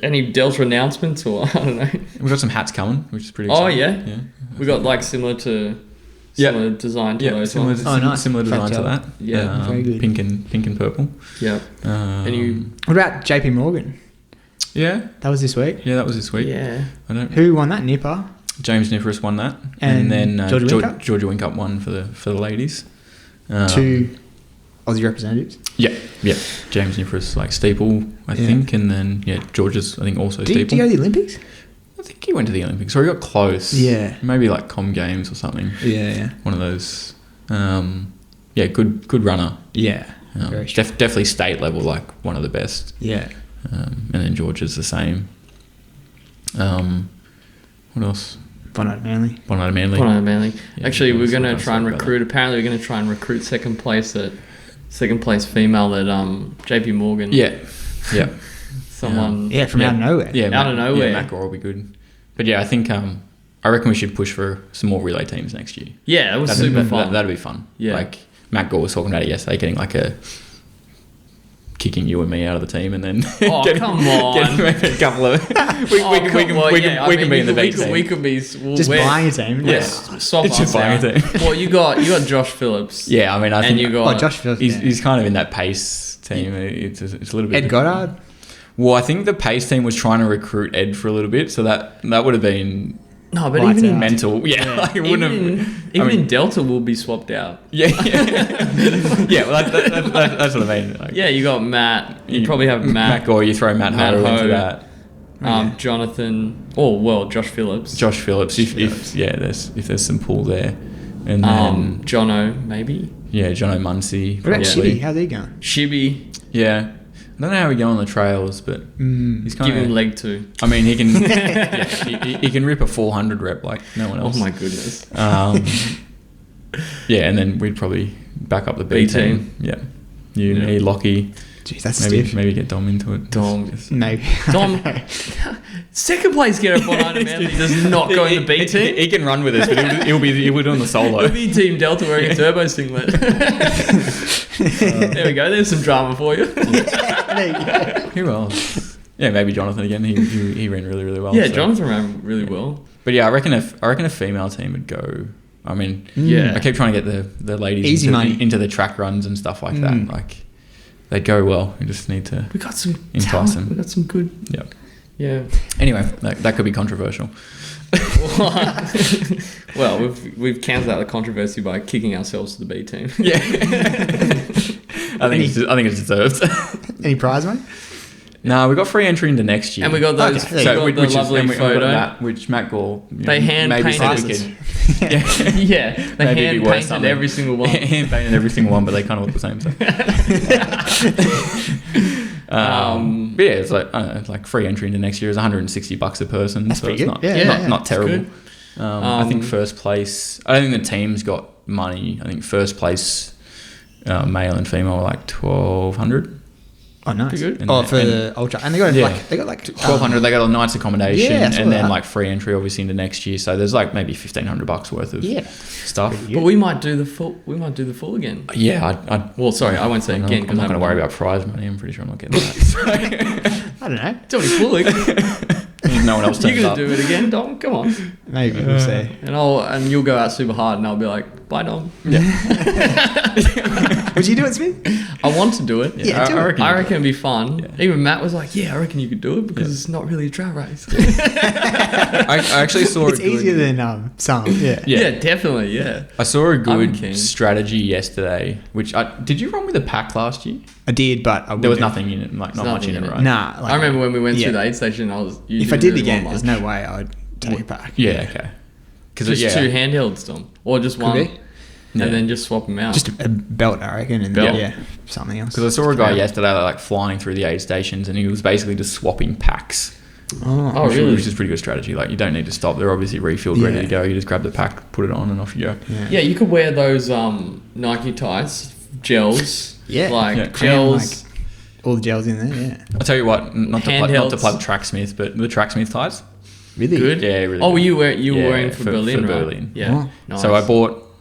Any Delta announcements, or I don't know? We've got some hats coming, which is pretty exciting. Oh, yeah? We got like similar design to those ones. Nice. Similar design to that. Yeah, very good. Pink and purple. Yeah. What about JP Morgan? Yeah. That was this week. Yeah, that was this week. Yeah. Who won that? Nipper. James Nifferis won that, and then Georgia Whincup won for the ladies. 2 Aussie representatives. Yeah. James Nifferis like steeple, I think, and then George's I think also steeple. Did he go to the Olympics? I think he went to the Olympics, or he got close. Yeah. Maybe like Com Games or something. Yeah. One of those. Good runner. Yeah. Definitely state level, like one of the best. Yeah. And then George's the same. What else? Bondi Manly. Yeah, actually, we're going to try and recruit. Apparently, we're going to try and recruit second place female at JP Morgan. Yeah. Someone. Yeah, from out of nowhere. Yeah, out of nowhere. Yeah, Matt Gore will be good. But yeah, I think I reckon we should push for some more relay teams next year. Yeah, it was super fun. That'd be fun. Yeah. Like Matt Gore was talking about it yesterday, getting like kicking you and me out of the team, and then come on, getting a couple of we can be in the big team. We could be just buying a team. Swap us just buying a team. Well, you got Josh Phillips. Yeah, I mean, I think you got Josh Phillips. He's kind of in that pace team. It's a little bit. Ed Goddard. Well, I think the pace team was trying to recruit Ed for a little bit, so that would have been No, but Lights even in out. mental. Yeah, Yeah. like it wouldn't even have. in, in Delta will be swapped out. Yeah, yeah. Well, that's what I mean. Like, Yeah, you got Matt. You probably have Matt. Gore. You throw Matt Ho into that. Jonathan. Josh Phillips. Josh Phillips. If there's some pull there, and then Jono maybe. yeah, Jono Muncie. What about probably. Shibby? How's he going? Shibby. Yeah, I don't know how we go on the trails, but he's kind Give him of. leg 2. I mean, he can. he can rip a 400 rep like no one else. Oh my goodness. Yeah, and then we'd probably back up the B team. Yeah, you, me, Lockie. Jeez, that's Maybe stiff. maybe get Dom into it. Dom. Maybe. Dom. Second place getter for Bondi Manly does not go in the B team. He can run with us, but he'll be doing the solo. He'll be Team Delta wearing a turbo singlet. There we go. There's some drama for you. There you go. Who else? Yeah, maybe Jonathan again. He ran really, really well. Yeah, so. Jonathan ran really well. But yeah, I reckon a female team would go. I mean, Yeah. I keep trying to get the ladies Easy money. into the track runs and stuff like that. Like they go well. We just need to We got some entice talent. them. We got some good. Yeah. Yeah. Anyway, that could be controversial. Well, we've cancelled out the controversy by kicking ourselves to the B team. Yeah. I think it's deserved. Any prize money? No, we got free entry into next year. And we got those. Okay, we there got the lovely photo. Which Matt Gore. They hand maybe painted said we us. could. Yeah. Yeah, they Maybe it'd hand be worth painted something. every single one. Hand painted every single one, but they kind of look the same. So. But yeah, it's like I don't know, like free entry into next year is $160 a person. That's so pretty it's good. not Yeah. not terrible. good. I think first place. I don't think the team's got money. I think first place, male and female, are like 1,200. Oh, nice. Pretty good. And Oh, the- for and- the ultra, and they got Yeah. like 1,200. They got a night's accommodation, Yeah, I saw and then that. like free entry obviously into next year. So there's like maybe $1,500 worth of stuff. Pretty But we might do the full. We might do the full again. Yeah, Well, sorry, I won't say I'm again not because going to worry about prize money. I'm pretty sure I'm not getting that. I don't know. It's only fully. No one else turns You're up. gonna do it again, Dom? Come on. Maybe we'll see. And you'll go out super hard, and I'll be like, bye, Dom. Would you do it, Smith? I want to do it. Yeah, do it. I reckon it'd be fun. Yeah. Even Matt was like, "Yeah, I reckon you could do it because it's not really a track race." I actually saw It's easier than some. Yeah. Yeah, definitely. Yeah. I saw a I'm good keen. strategy yesterday. Did you run with a pack last year? I did, but I There was wouldn't. nothing in it, like not There's much in nothing it, in it. right? Nah. Like, I remember when we went yeah. through the aid station. You If I didn't did it really again, want there's much. no way I'd take it back. Yeah, okay. Because Just two handhelds, Dom, or just Could one, be. Yeah. and then just swap them out. Just a belt, I reckon, and Belt. yeah, something else. Because I saw a guy Yeah. yesterday like flying through the aid stations, and he was basically just swapping packs. Oh, which, really? Which is pretty good strategy. Like you don't need to stop; they're obviously refilled, ready Yeah. to go. You just grab the pack, put it on, and off you go. Yeah, you could wear those Nike tights, gels. Yeah. Like Yeah. gels. All the gels in there, yeah. I'll tell you what, not to Handhelds. plug Tracksmith, but the Tracksmith tights. Really? Good. Yeah, really. Oh, good. you were Yeah, wearing for Berlin, right? Berlin. Yeah. Oh. Nice. So I bought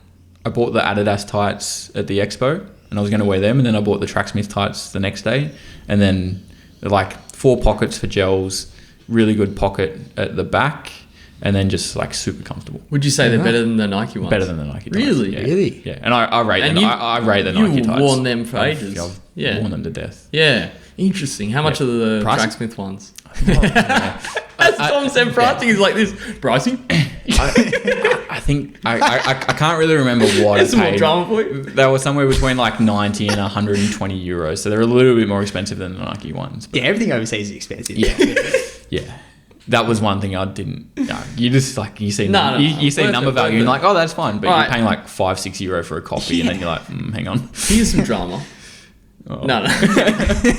the Adidas tights at the expo, and I was going to wear them, and then I bought the Tracksmith tights the next day, and then they're like 4 pockets for gels, really good pocket at the back, and then just like super comfortable. Would you say they're Yeah. better than the Nike ones? Better than the Nike tights. Really? Yeah. Really? Yeah, and I rate And them. you- I rate the Nike you've tights. worn them for ages. I've Yeah. worn them to death. Yeah. Interesting. How much Yeah. are the Pricey? Tracksmith ones? Yeah. As Tom said, pricing is like this. Pricey? I think I can't really remember what There's I some more paid. drama for you. They were somewhere between like 90 and 120 euros, so they're a little bit more expensive than the Nike ones. But Yeah, everything overseas is expensive. yeah, that was one thing I didn't. You just like you see No, no, you see worth number it, value, and worth you're like, oh, that's fine, but Right. you're paying like €5-6 for a coffee, and then you're like, hang on. Here's some drama. Oh. No.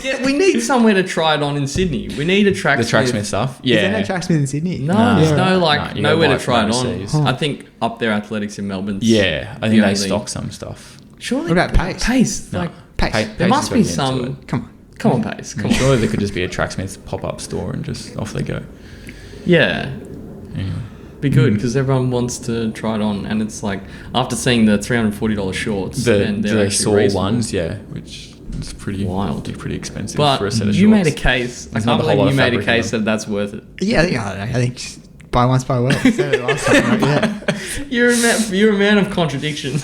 Yeah, we need somewhere to try it on in Sydney. We need a The Tracksmith. Tracksmith stuff. Is there Yeah, no Tracksmith in Sydney? No, No. there's Yeah, no right. like No, you nowhere gotta to buy try it it from on. overseas. I think up there, Athletics in Melbourne's. yeah. I think the they only- stock some stuff. Surely. What about Pace? Pace? No. Like, Pace. there must be Pace has got to some. get into Come on. Come on, Pace. Come I'm on. sure there could just be a Tracksmith pop-up store and just off they go. Yeah. Anyway. Be good because everyone wants to try it on, and it's like after seeing the $340 shorts, then they're The actually Saw reasonable. ones, yeah, which is pretty Wild. pretty expensive But for a set of you shorts. made a case. There's I not can't a whole believe lot you of made a fabric in case them. that that's worth it. Yeah, I don't know. I think just buy once, buy well. I said it last time, right? Yeah. You're a man of contradictions.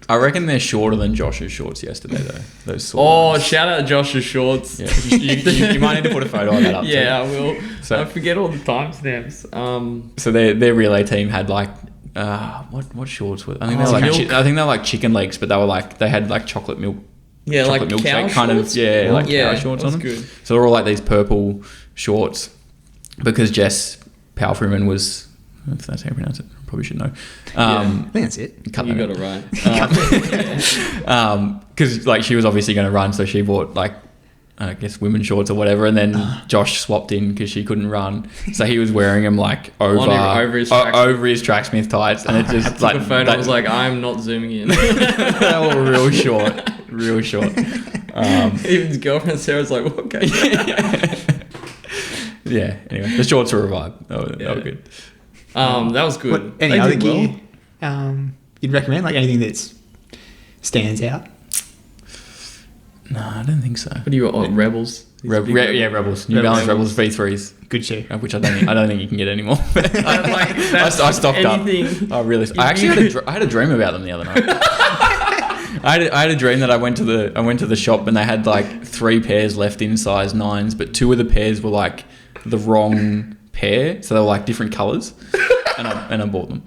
I reckon they're shorter than Josh's shorts yesterday, though. Those sort Oh, shout out Josh's shorts. Yeah, you might need to put a photo of that up. Yeah, too. I will. So, I forget all the timestamps. So their relay team had like what shorts were? I think they're like chicken legs, but they had like chocolate milk. Yeah, chocolate like cow milkshake kind of cow shorts on them. Good. So they're all like these purple shorts because Jess Palfreyman was. If that's how you pronounce it, I probably should know. I think that's it. You got it right. Because like she was obviously going to run, so she bought like I guess women's shorts or whatever, and then Josh swapped in because she couldn't run, so he was wearing them like over his Tracksmith tights, and it just like a photo. I was like, I'm not zooming in. They were real short. Even his girlfriend Sarah's like, okay. Yeah. Anyway, the shorts were a vibe. They were good. That was good. Any other gear you'd recommend? Like anything that stands out? No, I don't think so. What do you got? Rebels? Rebels. New Balance Rebels V3s. Good shoe. Which I don't think you can get anymore. I stocked up. Oh, really? I actually had a dream about them the other night. I had a dream that I went to the shop and they had like 3 pairs left in size 9s, but 2 of the pairs were like the wrong pair, so they were like different colours, and I bought them.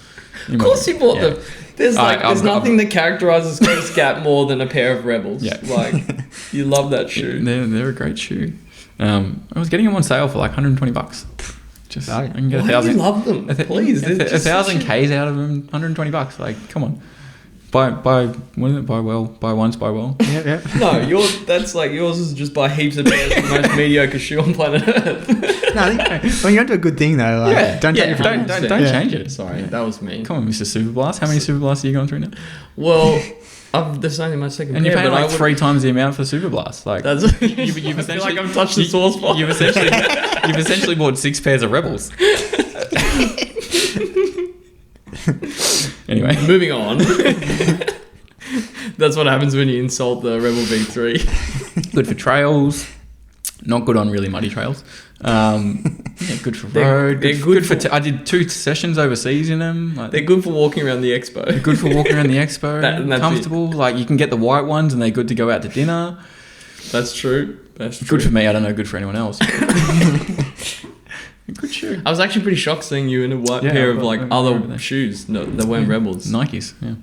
Of course you bought them. There's nothing that characterises Chris Gatt more than a pair of Rebels. Yeah. Like, you love that shoe. They're a great shoe. I was getting them on sale for like $120. Just I can get 1,000. You love them, please. 1,000 Ks out of them, $120. Like, come on. Buy well, buy once, buy well. Yeah. No, yours is just buy heaps of pairs of the most mediocre shoe on planet Earth. No, I think you're onto a good thing though. Like, don't change it. Sorry, that was me. Come on, Mr. Super Blast. How many Super Blasts are you going through now? Well, there's only my second and pair. And you're paying like 3 times the amount for Super Blast. Like, you've essentially, I feel like I've touched the sore spot. You've essentially bought 6 pairs of Rebels. Anyway, moving on. That's what happens when you insult the Rebel V3. Good for trails, not good on really muddy trails. Good for road. They're good for. I did 2 sessions overseas in them. Like, they're good for walking around the expo. They're good for walking around the expo. That's comfortable. Like you can get the white ones, and they're good to go out to dinner. That's true. Good for me. I don't know. Good for anyone else. Good shoe. I was actually pretty shocked seeing you in a white pair of like other shoes. No, they weren't Rebels. Nikes. Yeah.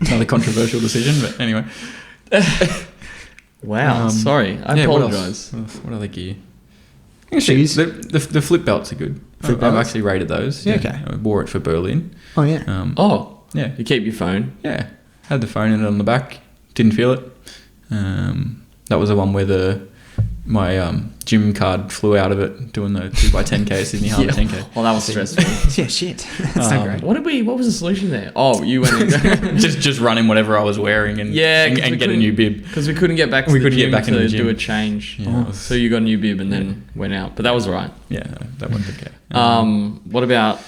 Another controversial decision, but anyway. Wow. Sorry. I apologise. What other gear? Shoes. The flip belts are good. I've actually rated those. Yeah, okay. I wore it for Berlin. Oh yeah. Yeah. You keep your phone. Yeah. Had the phone in it on the back. Didn't feel it. That was the one where my gym card flew out of it doing the 2x10k Sydney Harbour 10k. Well, that was stressful. Yeah, shit. That's not great. What was the solution there? Oh, you went in. just running whatever I was wearing and get a new bib. Because we couldn't get back to the gym to do a change. Yeah, so you got a new bib and then went out. But that was right. Yeah, that was okay. What about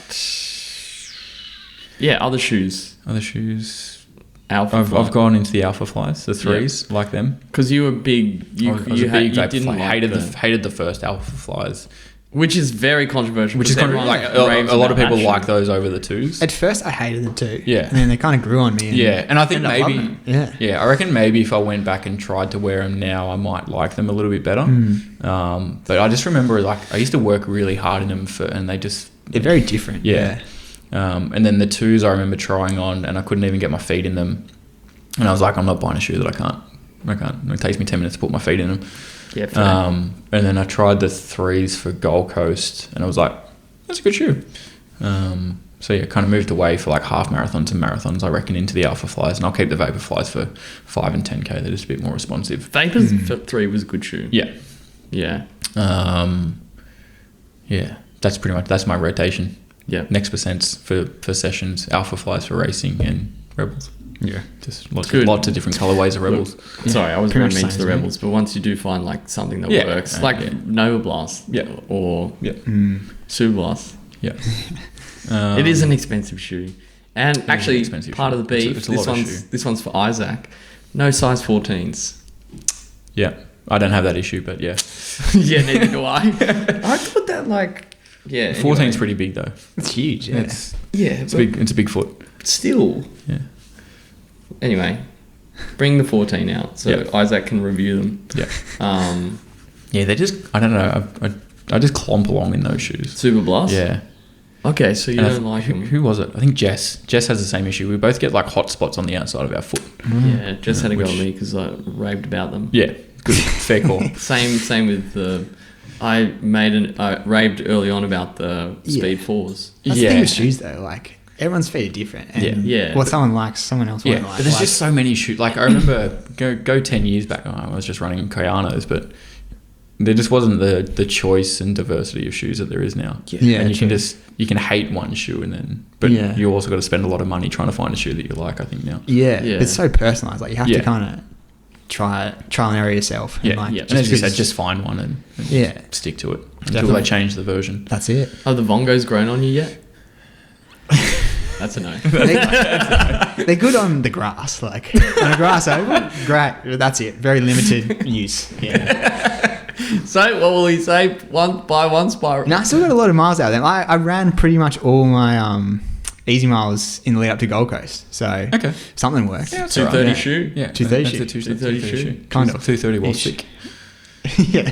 other shoes? Other shoes. I've gone into the Alpha Flies, the 3s, like them. Because you were big. Hated the first Alpha Flies, which is very controversial. Which is kind of like a lot of people like those over the 2s. At first, I hated them too. Yeah, and then they kind of grew on me. And I think maybe I reckon maybe if I went back and tried to wear them now, I might like them a little bit better. But I just remember like I used to work really hard in them and they're very different. Yeah. And then the 2s I remember trying on and I couldn't even get my feet in them. And I was like, I'm not buying a shoe that I can't. It takes me 10 minutes to put my feet in them. Yeah. And then I tried the 3s for Gold Coast and I was like, that's a good shoe. So yeah, kind of moved away for like half marathons and marathons, I reckon, into the Alpha Flies. And I'll keep the Vapor Flies for 5 and 10k. They're just a bit more responsive. Vapor's 3 was a good shoe. Yeah. Yeah. That's my rotation. Yeah. Next percents for sessions, Alpha Flies for racing, and Rebels. Yeah, just lots of different colorways of Rebels. Look, sorry, I was very mean to the Rebels, but once you do find like something that works, Nova Blast, or Super Blast, it is an expensive shoe, and actually part of the beef. This one's for Isaac. No size 14s. Yeah, I don't have that issue, but yeah. Yeah, neither do I. I thought that Yeah, 14 is pretty big though. It's huge. Yeah, it's big. It's a big foot. Still, Anyway, bring the 14 out so Isaac can review them. Yeah. Yeah, they're just, I don't know, I just clomp along in those shoes. Super Blast? Yeah. Okay, so you don't like them. Who was it? I think Jess. Jess has the same issue. We both get like hot spots on the outside of our foot. Yeah, Jess had a go at me because I raved about them. Yeah, good. Fair call. Same with the... I raved early on about the Speed 4s. That's the thing with shoes though, like everyone's feet are different. And what someone likes, someone else won't like. But there's just so many shoes. Like I remember go 10 years back, I was just running Kayanos, but there just wasn't the choice and diversity of shoes that there is now. Yeah, and you can hate one shoe and then, but you also got to spend a lot of money trying to find a shoe that you like, I think now. Yeah. It's so personalised. Like you have to kind of trial and error yourself. And and as you said, just find one and stick to it until they change the version. That's it. Have the Vongos grown on you yet? That's a no. They're good on the grass, like on a grass oval. Great. That's it. Very limited use. Yeah. So what will he say? Buy one spiral. No, I still got a lot of miles out of them. I ran pretty much all my easy miles in the lead up to Gold Coast. So something worked. Yeah, 230 shoe. Yeah, 230 shoe. 230 shoe. Kind of. 230 was sick. Yeah.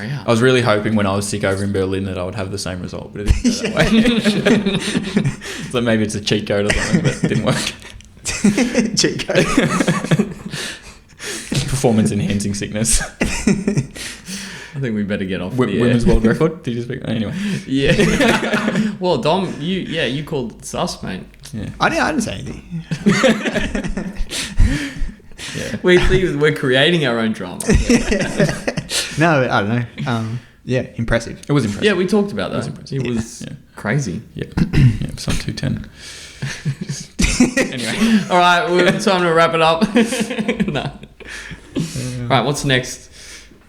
I was really hoping when I was sick over in Berlin that I would have the same result, but it didn't go that way. So maybe it's a cheat code or something, but it didn't work. Cheat code. Performance enhancing sickness. I think we better get off Women's world record. Did you speak? Anyway. Yeah. Well, Dom, you called it sus, mate. Yeah. I didn't say anything. Yeah. We're creating our own drama. No, I don't know. Yeah, impressive. It was impressive. Yeah, we talked about that. It was crazy. Yeah. Yeah, some 210. Anyway. All right, we're time to wrap it up. No. All right, what's next?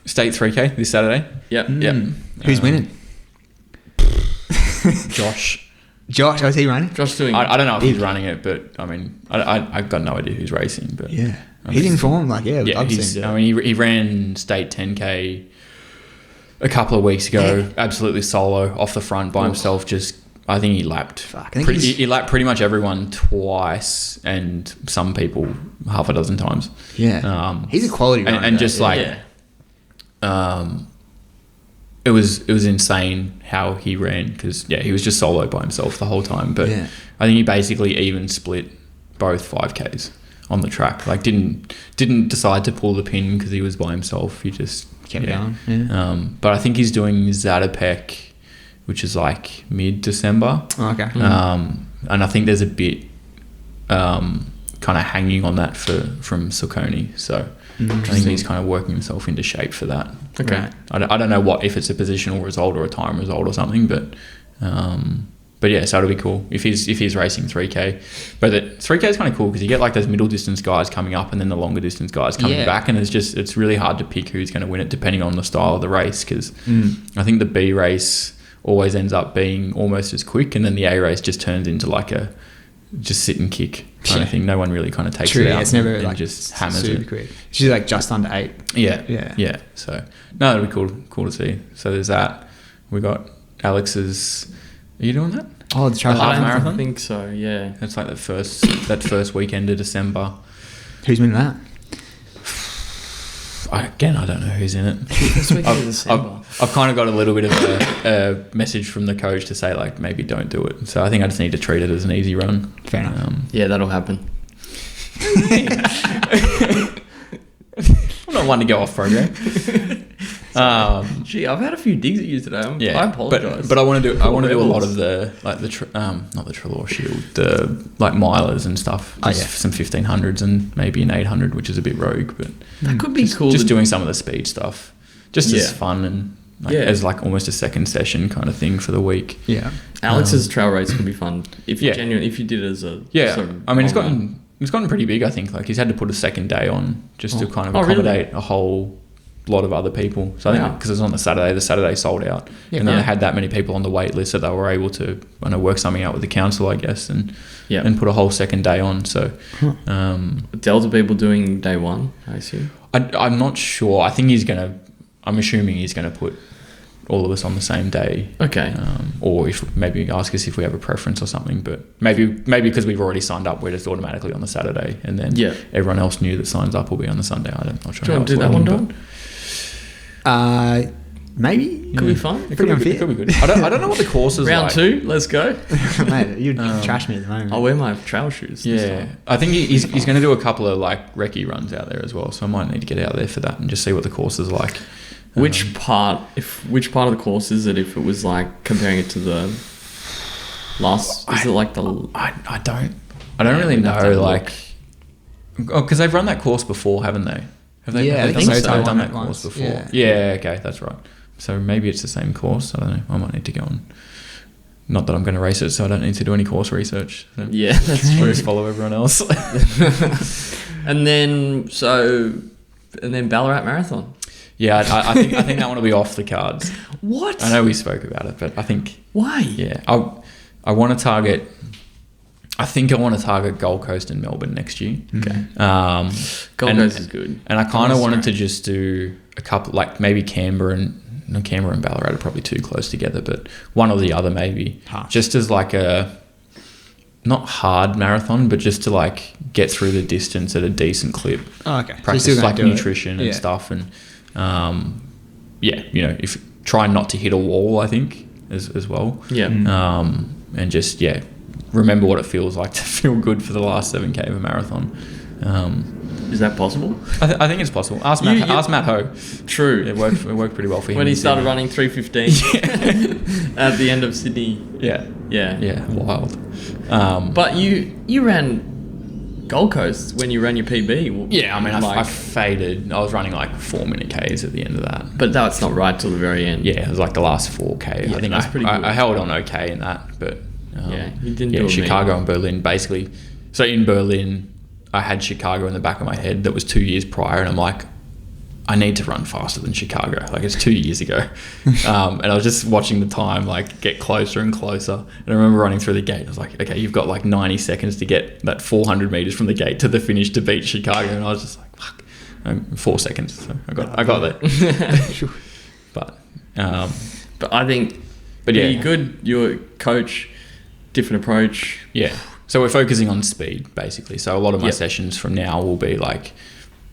State 3K this Saturday. Yep. Who's winning? Josh. Josh, how's he running? Josh doing. I don't know if he's running it, but I mean, I've got no idea who's racing. But he's in form. Like he ran State 10K a couple of weeks ago. Absolutely solo off the front by himself. Just I think he lapped. He lapped pretty much everyone twice, and some people half a dozen times. Yeah, he's a quality runner. And just it was insane how he ran because he was just solo by himself the whole time. But I think he basically even split both 5Ks on the track. Like didn't decide to pull the pin because he was by himself. He just kept going. Yeah. But I think he's doing Zatopek, which is like mid-December. Oh, okay. And I think there's a bit kind of hanging on that from Saucony. So I think he's kind of working himself into shape for that. Okay. Right. I don't know if it's a positional result or a time result or something, but yeah, so it'll be cool if he's racing 3K. But the 3K is kind of cool because you get like those middle distance guys coming up and then the longer distance guys coming back, and it's really hard to pick who's going to win it depending on the style of the race because I think the B race always ends up being almost as quick, and then the A race just turns into like a just sit and kick kind of thing. No one really kind of takes it out. It's never and like just hammers super it. quick. She's like just under 8. Yeah. So no, it'll be cool to see. So there's that. We got Alex's. Are you doing that? Oh, the travel half marathon. I think so. Yeah. That's like that first weekend of December. Who's winning that? I don't know who's in it. First weekend of December. I've kind of got a little bit of a message from the coach to say like maybe don't do it. So I think I just need to treat it as an easy run. Fair enough. Yeah, that'll happen. I'm not one to go off program. Gee, I've had a few digs at you today. I apologise. But I want to do a lot of the like not the Trelaw Shield, the like milers and stuff. Some 1500s and maybe an 800, which is a bit rogue, but that could be cool. Just doing some of the speed stuff, just as fun and as like almost a second session kind of thing for the week. Yeah, Alex's trail race could be fun if you did it as a sort of it's gotten pretty big. I think like he's had to put a second day on just to kind of accommodate a whole lot of other people. So I think because it was on the Saturday sold out, and then they had that many people on the wait list that they were able to work something out with the council, I guess, and put a whole second day on. So Delta people doing day one, I assume. I'm not sure. I'm assuming he's gonna put all of us on the same day. Okay. Or if maybe ask us if we have a preference or something. But maybe because we've already signed up, we're just automatically on the Saturday, and then everyone else new that signs up will be on the Sunday. I'm not sure. Do you want to do that one, Don? Maybe. Could be fun. It could be good. I don't know what the course is Round like. 2, let's go. Mate, you'd trash me at the moment. I'll wear my trail shoes. Yeah, I think he's going to do a couple of like recce runs out there as well, so I might need to get out there for that and just see what the course is like. Which part of the course is it? If it was like comparing it to the last, is it like the? I don't really know. Like, because they've run that course before, haven't they? Have they? Yeah, have I think so. They've done that once. course before. Yeah. Okay, that's right. So maybe it's the same course. I don't know. I might need to go on. Not that I'm going to race it, so I don't need to do any course research. So Yeah, that's true. just follow everyone else. And then Ballarat Marathon. Yeah, I think that one will be off the cards. What? I know we spoke about it, but I think Why? Yeah, I want to target. I think I want to target Gold Coast and Melbourne next year. Okay. Gold Coast is good. And I kind of wanted to just do a couple, like maybe Canberra and Ballarat are probably too close together, but one or the other maybe. Just as like a not hard marathon, but just to like get through the distance at a decent clip. Oh, okay. Practice like nutrition and stuff, and if try not to hit a wall, I think as well. Yeah. And just remember what it feels like to feel good for the last 7K of a marathon. Is that possible? I think it's possible. Ask Matt Ho. True. It worked pretty well for him. When he started running 3:15 at the end of Sydney. Yeah. Wild. But you ran Gold Coast when you ran your PB. Yeah, I mean, I faded. I was running like 4-minute Ks at the end of that. But that's not right till the very end. Yeah, it was like the last 4K. Yeah, I think that's pretty good. I held on okay in that, but you didn't do Chicago and Berlin basically. So in Berlin, I had Chicago in the back of my head that was 2 years prior, and I'm like, I need to run faster than Chicago. Like, it's 2 years ago. And I was just watching the time like get closer and closer. And I remember running through the gate. I was like, okay, you've got like 90 seconds to get that 400 meters from the gate to the finish to beat Chicago. And I was just like, fuck, 4 seconds. So I got there. But I think, you're good. You're a coach, different approach. Yeah. So we're focusing on speed, basically. So a lot of my sessions from now will be like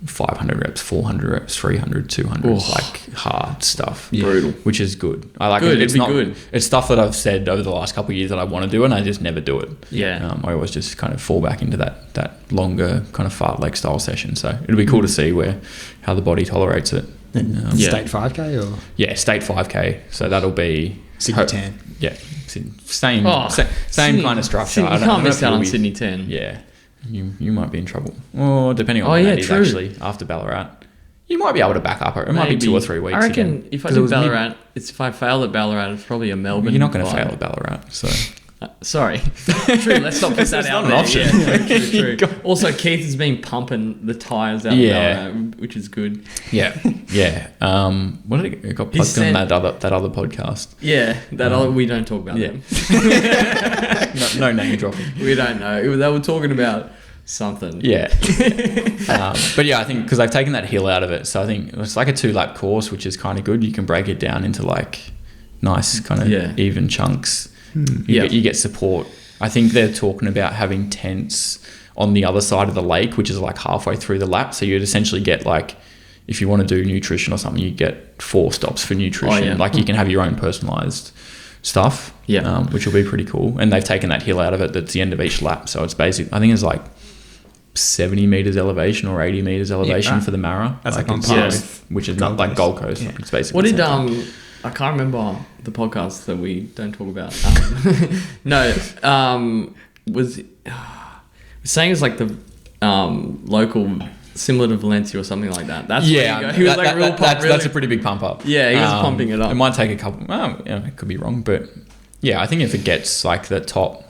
500 reps, 400 reps, 300, 200, like hard stuff. Yeah. Brutal. Which is good. I like good, it. It's it'd not be good. It's stuff that I've said over the last couple of years that I want to do, and I just never do it. Yeah. I always just kind of fall back into that longer kind of fartlek style session. So it'll be cool to see how the body tolerates it. State 5K or? Yeah, state 5K. So that'll be Sydney 10. Yeah. Same kind of structure. You can't miss out on Sydney 10. Yeah. You might be in trouble. Or depending on when that is actually after Ballarat. You might be able to back up. It might be 2 or 3 weeks. I reckon again. if I do Ballarat, if I fail at Ballarat, it's probably a Melbourne. You're not going to fail at Ballarat, so. Sorry. True, let's not put that out there. It's not an option. Yeah, true. Also, Keith has been pumping the tyres out of Ballarat, which is good. Yeah. What did it got plugged on that other podcast? Yeah, we don't talk about them. no name dropping. We don't know. They were talking about something. Yeah. But yeah, I think because I've taken that hill out of it, so I think it's like a 2-lap course, which is kind of good. You can break it down into like nice kind of even chunks. You get support. I think they're talking about having tents on the other side of the lake, which is like halfway through the lap. So you'd essentially get like, if you want to do nutrition or something, you get 4 stops for nutrition. Like you can have your own personalized stuff, which will be pretty cool. And they've taken that hill out of it. That's the end of each lap. So it's basic. I think it's like 70 meters elevation or 80 meters elevation for the Mara. That's like on par with which is not like Gold Coast. Yeah. It's basically. What did I can't remember the podcast that we don't talk about. Was saying it's like the local, similar to Valencia or something like that. That's he was like real pump. That's a pretty big pump up. Yeah, he was pumping it up. It might take a couple. It could be wrong, but yeah, I think if it gets like the top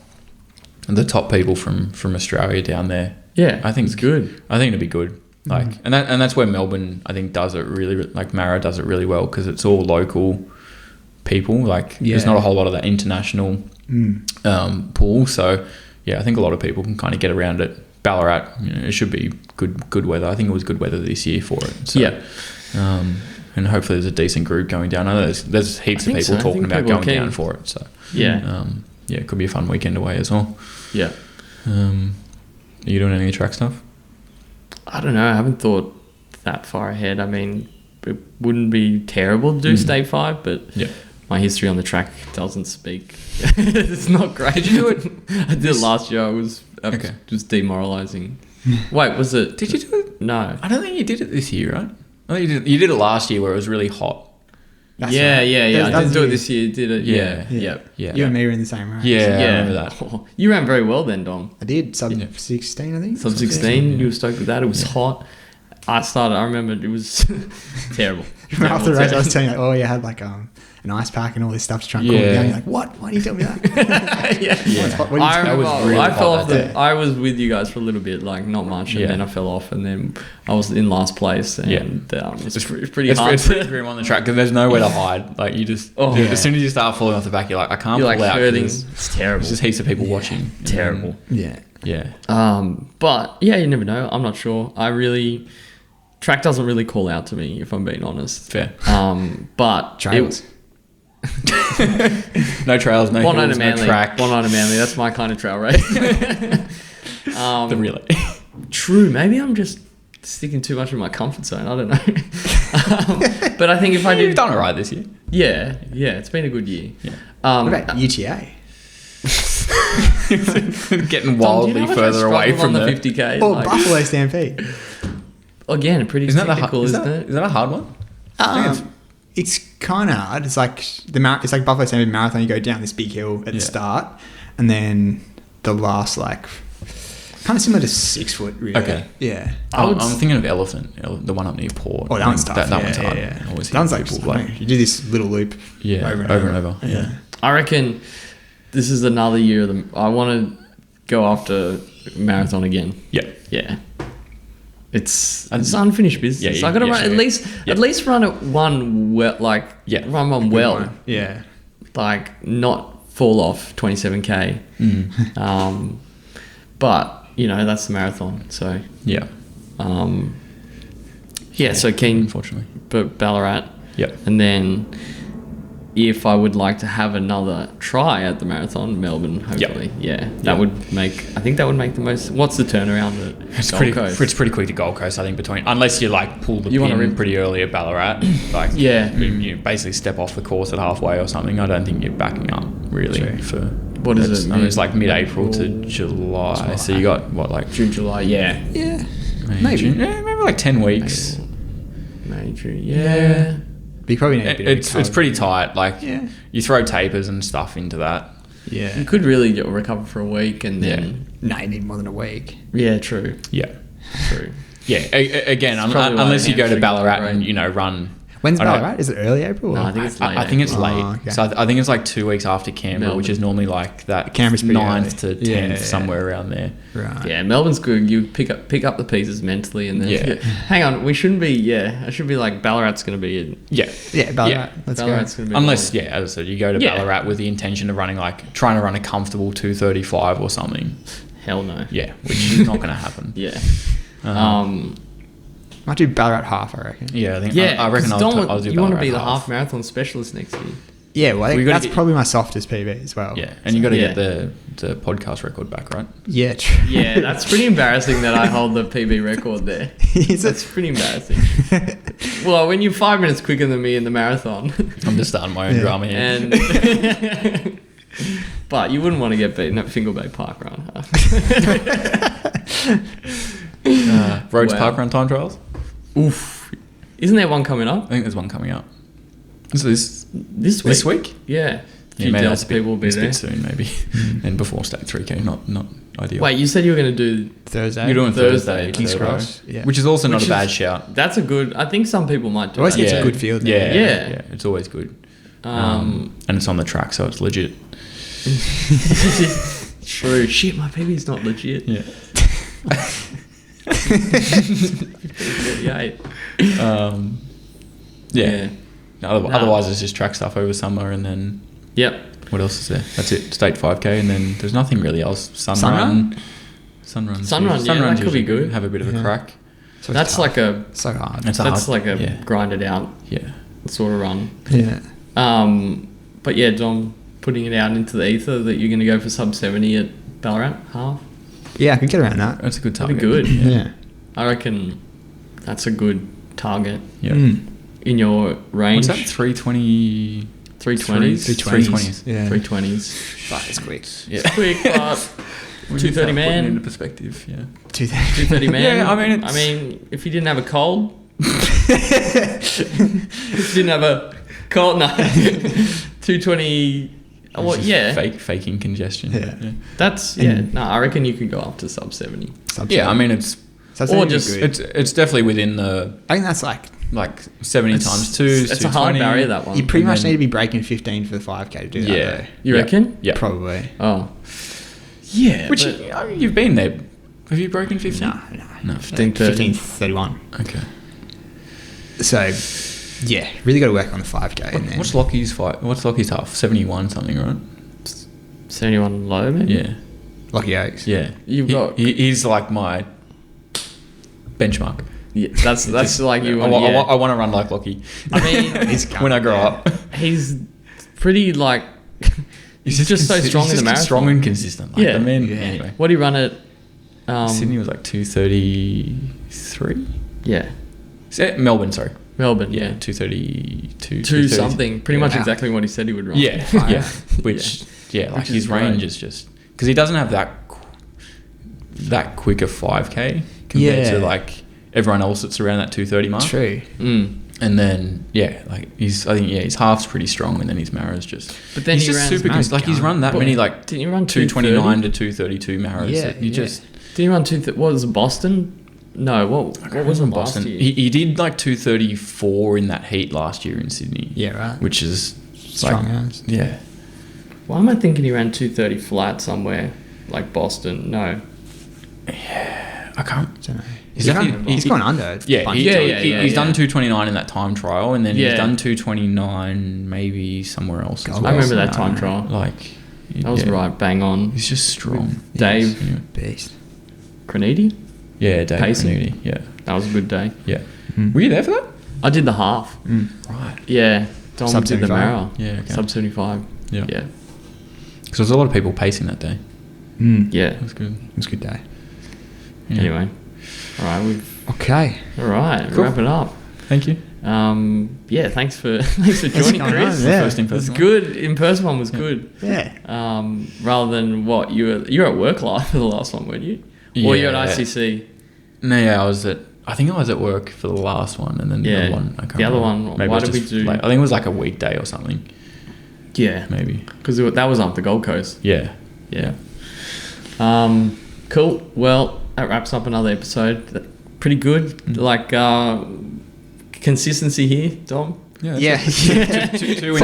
people from Australia down there, I think it's good. I think it'd be good. Like, and that's where Melbourne, I think, does it really, like Mara does it really well because it's all local people. Like, there's not a whole lot of that international pool. So, yeah, I think a lot of people can kind of get around it. Ballarat, it should be good weather. I think it was good weather this year for it. So, and hopefully there's a decent group going down. I know there's heaps of people talking about going down for it. So yeah, it could be a fun weekend away as well. Yeah. Are you doing any track stuff? I don't know. I haven't thought that far ahead. I mean, it wouldn't be terrible to do state 5, but my history on the track doesn't speak. It's not great. Did you do it? I did it last year. I was just demoralising. Wait, was it? Did you do it? No. I don't think you did it this year, right? I think you did it last year where it was really hot. That's right. I didn't do it this year. Did it? Yeah. You and me were in the same race. Yeah, I remember that. Oh, you ran very well then, Dom. I did. Sub 16, I think. Sub 16. You were stoked with that. It was hot. I remember it was terrible. After the race, I was telling you, you had like an ice pack and all this stuff to try and cool me down. You're like, what? Why do you tell me that? I fell off. I was with you guys for a little bit, like not much, and then I fell off, and then I was in last place, and it's pretty hard. It's pretty grim on the track because there's nowhere to hide. Like you just, as soon as you start falling off the back, you're like, I can't pull out. It's terrible. There's just heaps of people watching. Terrible. Yeah. But you never know. I'm not sure. Track doesn't really call out to me, if I'm being honest. Fair. But trails. No trails, no hills, no track. One night of Manly. That's my kind of trail race. The relay. True. Maybe I'm just sticking too much in my comfort zone. I don't know. But I think if I did... You've done all right this year. Yeah. It's been a good year. Yeah. What about UTA? Getting wildly further away from the 50K. Or Buffalo Stampede. Again, pretty technical, isn't it? Is that a hard one? It's kind of hard. It's like it's like Buffalo Stampede Marathon. You go down this big hill at the start, and then the last kind of similar to 6 foot. Really. Okay. Yeah. I'm thinking of Elephant, the one up near Port. Oh, that one's tough. That one's hard. Yeah. That one's like you do this little loop. Yeah. Over and over. Yeah. I reckon this is another year of I want to go after marathon again. Yeah. Yeah. It's unfinished business. Yeah, I got to run at least run it one well, run one well. Yeah, like not fall off 27K. But that's the marathon. So yeah, So keen, unfortunately, but Ballarat. Yeah, and then if I would like to have another try at the marathon, Melbourne, hopefully. Yeah. That would make the most... What's the turnaround at Gold Coast? It's pretty quick to Gold Coast, I think, unless you pull the pin pretty early at Ballarat. You basically step off the course at halfway or something. I don't think you're backing up really for... What is it? I mean, it's like mid-April to July. So you got June, July, yeah. Maybe. June, maybe 10 weeks. May, June, yeah. But you probably need a bit of it's pretty tight. You throw tapers and stuff into that. Yeah. You could really recover for a week and then... No, you need more than a week. Yeah, true. Yeah. True. Yeah, again, unless you go to Ballarat and, run... When's Ballarat? Is it early April? No, I think it's late. I think it's late. Okay. So I think it's 2 weeks after Canberra, which is normally that Canberra's 9th to 10th, somewhere around there. Right. Yeah, Melbourne's good. You pick up the pieces mentally and then... Hang on, we shouldn't be... I should be Ballarat's going to be... Yeah, Ballarat. Let's Ballarat's go. Going to be... Unless, as I said, you go to Ballarat with the intention of running trying to run a comfortable 2:35 or something. Hell no. Yeah, which is not going to happen. Yeah. Might do Ballarat half, I reckon. Yeah, I reckon I'll do Ballarat. You want to be the half marathon specialist next year. Yeah, well, I think that's probably my softest PB as well. Yeah, and you got to get the podcast record back, right? Yeah, true. Yeah, that's pretty embarrassing that I hold the PB record there. That's pretty embarrassing. Well, when you're 5 minutes quicker than me in the marathon. I'm just starting my own drama here. And but you wouldn't want to get beaten at Fingal Bay Park Run. Rhodes Park Run time trials? Oof. Isn't there one coming up? I think there's one coming up. Is this week? This week? Yeah. Maybe that's people will be there. A bit soon, maybe. And before State 3K, not ideal. Wait, you said you were going to do Thursday? You're doing Thursday. King's Cross. Yeah. Which is also not a bad shout. That's a good... I think some people might do always that. gets a good field. Yeah. It's always good. And it's on the track, so it's legit. True. Shit, my PB's not legit. Yeah. 38. Yeah. Otherwise, it's just track stuff over summer, and then what else is there? That's it. State 5K, and then there's nothing really else. Sunrun. Sunrun, that could be good. Have a bit of a crack. So That's tough. like a so hard. that's like a yeah. grinded out Yeah. sort of run. Yeah. But yeah, Dom putting it out into the ether that you're going to go for sub 70 at Ballarat half. Yeah, I can get around that. That's a good That'd target. be good. Yeah. I reckon that's a good target Yeah. in your range. What's that? 320. 320s. 320s. Yeah. 320s. Fuck, it's quick. Yeah. Quick, but 230 man. Into perspective. Yeah. 230 man. Yeah, I mean, I mean, if you didn't have a cold, if you didn't have a cold, no. 220. Well, yeah. Faking congestion. Yeah. That's No, I reckon you could go up to sub 70. Yeah, I mean it's Or just- it's definitely within the I think that's like 70 times 2. It's a hard 220. barrier, that one. you pretty And much then- need to be breaking 15 for the 5k to do that. Yeah. Though. You Yeah. reckon? Yeah. Probably. Oh. Yeah. Which but- I mean, you've been there. Have you broken 15? No. 15:30. 15:31. Okay. So, yeah, really got to work on the 5k. And then What's Lockie's fight? What's Lockie's half? 71 something, right? 71 low, maybe? Yeah. Lucky Oaks. Yeah. You've got- He's like my benchmark. Yeah, that's like you I, want. Yeah. I want to run like Lockie. I mean, He's when I grow yeah. up. he's pretty like. He's just so strong in the marathon. Strong and consistent. Like, Yeah. I mean, Yeah. anyway. What do you run at? Sydney was like 233. Yeah, Melbourne, sorry. Melbourne. Yeah, Yeah, 232. 2 something. Pretty much Wow. exactly what he said he would run. Yeah, Wow. yeah. Which, like Which his is range great. is just because he doesn't have that quicker 5k compared Yeah. to like everyone else that's around that 230 mark. True. And then like his half's pretty strong, and then his Mara's just. But then he's he just ran super. Mara's He's run that But many like didn't you run 229 to 232 Maras. Yeah, that you yeah. just. Did you run what was it, Boston? No, what was in Boston? Boston? He did like 234 in that heat last year in Sydney. Yeah, right. Which is Strong as. Yeah. Why am I thinking he ran 230 flat somewhere like Boston? No. I can't. Don't know. He's He's definitely- gone under. Yeah, bunch he, of times. he's done 229 in that time trial, and then Yeah. he's done 229 maybe somewhere else as Gold well. I remember that Coast. time trial. Like, That was right, bang on. He's just strong. Dave Anyway. Beast. Cronidi? Yeah, Dave Pacing. Kennedy. Yeah, That was a good day. yeah. Mm. Were you there for that? I did the half. Right. Yeah. Dom Sub did the 75? Mara. Yeah, okay. Sub 75. Yeah. Yeah. Because there was a lot of people pacing that day. Yeah. That was good. It was a good day. Yeah. Anyway. All right. Okay. All right. Cool. Wrap it up. Thank you. Yeah. Thanks for joining, going Chris. on? Yeah. First in It was person. good. In person one was good. Yeah. Rather than what you were at work live for the last one, weren't you? Or you're at Yeah. ICC. No, yeah, I think I was at work for the last one, and then the Yeah. other one. I can't The other remember. one, Maybe why it was did we just do- Like, I think it was like a weekday or something. Yeah. Maybe. Because that was up the Gold Coast. Yeah. Yeah. Cool. Well, that wraps up another episode. Pretty good. Like consistency here, Dom. Yeah. Two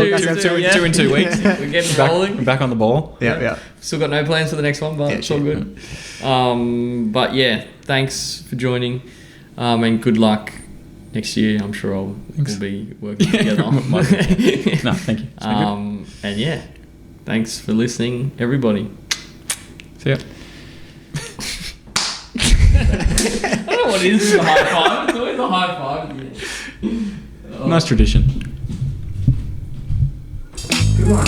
in 2 weeks. We're getting rolling. Back on the ball. Yeah. Still got no plans for the next one, but Yeah, it's all sure. good. But yeah, thanks for joining, and good luck next year. I'm sure we'll be working together. No, thank you. It's been good. And yeah, thanks for listening, everybody. See ya. I don't know what it is the high five. It's always a high five. Nice tradition. Good one.